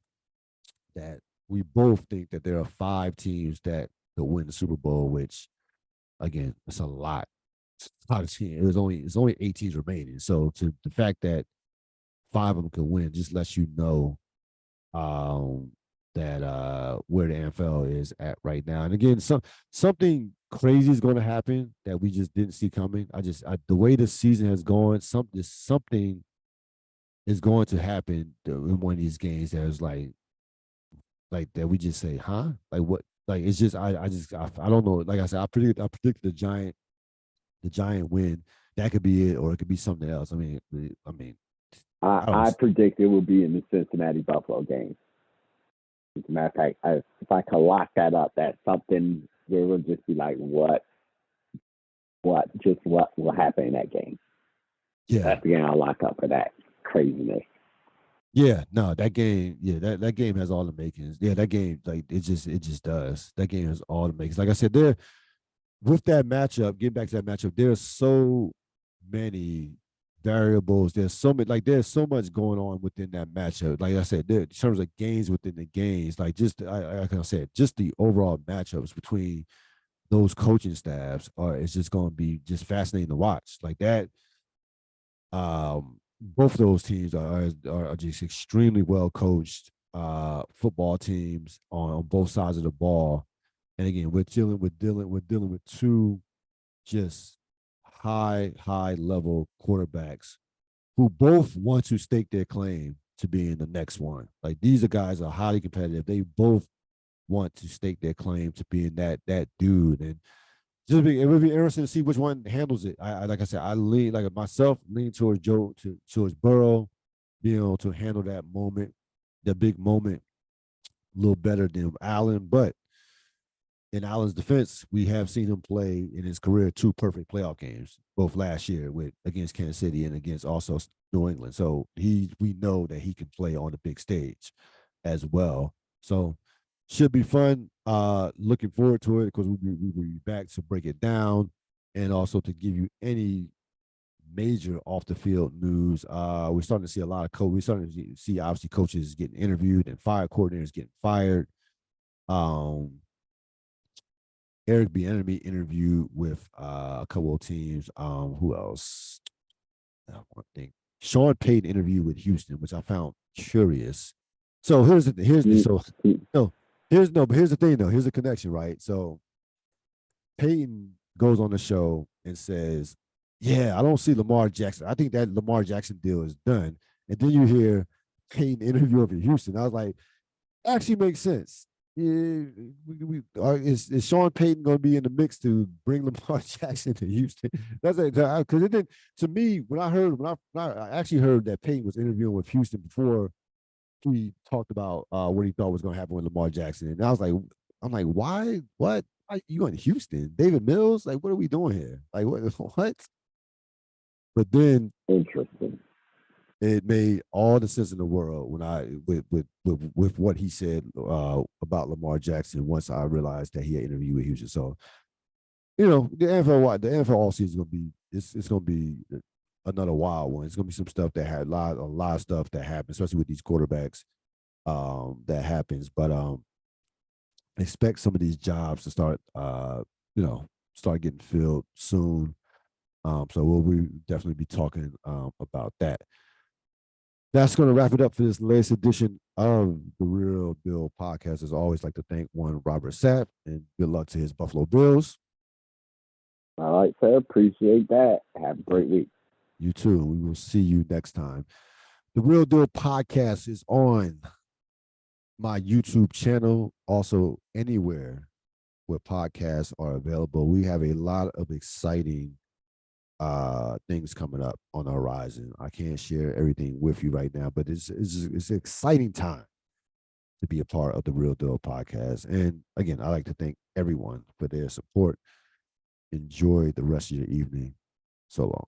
that we both think that there are 5 teams that could win the Super Bowl, which again, it's a lot. It's a lot of teams. It's only 8 teams remaining. So to the fact that 5 of them could win just lets you know um, that where the NFL is at right now. And again, something crazy is going to happen that we just didn't see coming. The way the season has gone, something is going to happen in one of these games that is like that we just say, huh? Like what? Like it's just I don't know. Like I said, I predict the giant win. That could be it, or it could be something else. I mean, I don't. I predict it will be in the Cincinnati Buffalo game. As a matter of fact, if I could lock that up, that's something where we'll just be like, what will happen in that game? Yeah, That's the game I'll lock up for that craziness. yeah, no, that game, yeah, that game has all the makings. Yeah, that game, like it just does. That game has all the makings. Like I said, there with that matchup, getting back to that matchup, there's so many variables. There's so much going on within that matchup. Like I said, in terms of games within the games, like I said, just the overall matchups between those coaching staffs it's just going to be just fascinating to watch. Like that both of those teams are just extremely well coached football teams on both sides of the ball. And again, we're dealing with two just high level quarterbacks who both want to stake their claim to being the next one. Like these are guys are highly competitive. They both want to stake their claim to being that dude. And it would be interesting to see which one handles it. Like I said, I lean like myself lean towards towards Burrow, being able to handle that moment, that big moment, a little better than Allen. But in Allen's defense, we have seen him play in his career 2 perfect playoff games, both last year with against Kansas City and against also New England. So we know that he can play on the big stage as well. So should be fun. Looking forward to it because we will be back to break it down and also to give you any major off the field news. We're starting to see a lot of we're starting to see obviously coaches getting interviewed and coordinators getting fired. Um, Eric Bieniemy interviewed with a couple of teams. Who else? One thing. Sean Payton interviewed with Houston, which I found curious. So here's the so no but here's the thing though. Here's the connection, right? So Payton goes on the show and says, "Yeah, I don't see Lamar Jackson. I think that Lamar Jackson deal is done." And then you hear Payton interview over Houston. I was like, actually makes sense. Yeah, is Sean Payton going to be in the mix to bring Lamar Jackson to Houston? That's because it did to me when I actually heard that Payton was interviewing with Houston before he talked about what he thought was going to happen with Lamar Jackson, and I was like, I'm like, why? What? Why you going to Houston? David Mills? Like, what are we doing here? Like, what? What? But then Interesting. it made all the sense in the world when I with what he said about Lamar Jackson once I realized that he had interviewed with Houston. So the NFL all season is gonna be it's gonna be another wild one. It's gonna be some stuff that had a lot of stuff that happens, especially with these quarterbacks. That happens, but expect some of these jobs to start start getting filled soon. So we'll definitely be talking about that. That's going to wrap it up for this latest edition of the Real Deal podcast. As always, like to thank one Robert Sapp and good luck to his Buffalo Bills. All right, sir. Appreciate that. Have a great week. You too. We will see you next time. The Real Deal podcast is on my YouTube channel, also anywhere where podcasts are available. We have a lot of exciting things coming up on the horizon. I can't share everything with you right now, but it's an exciting time to be a part of the Real Deal podcast. And again, I like to thank everyone for their support. Enjoy the rest of your evening. So long.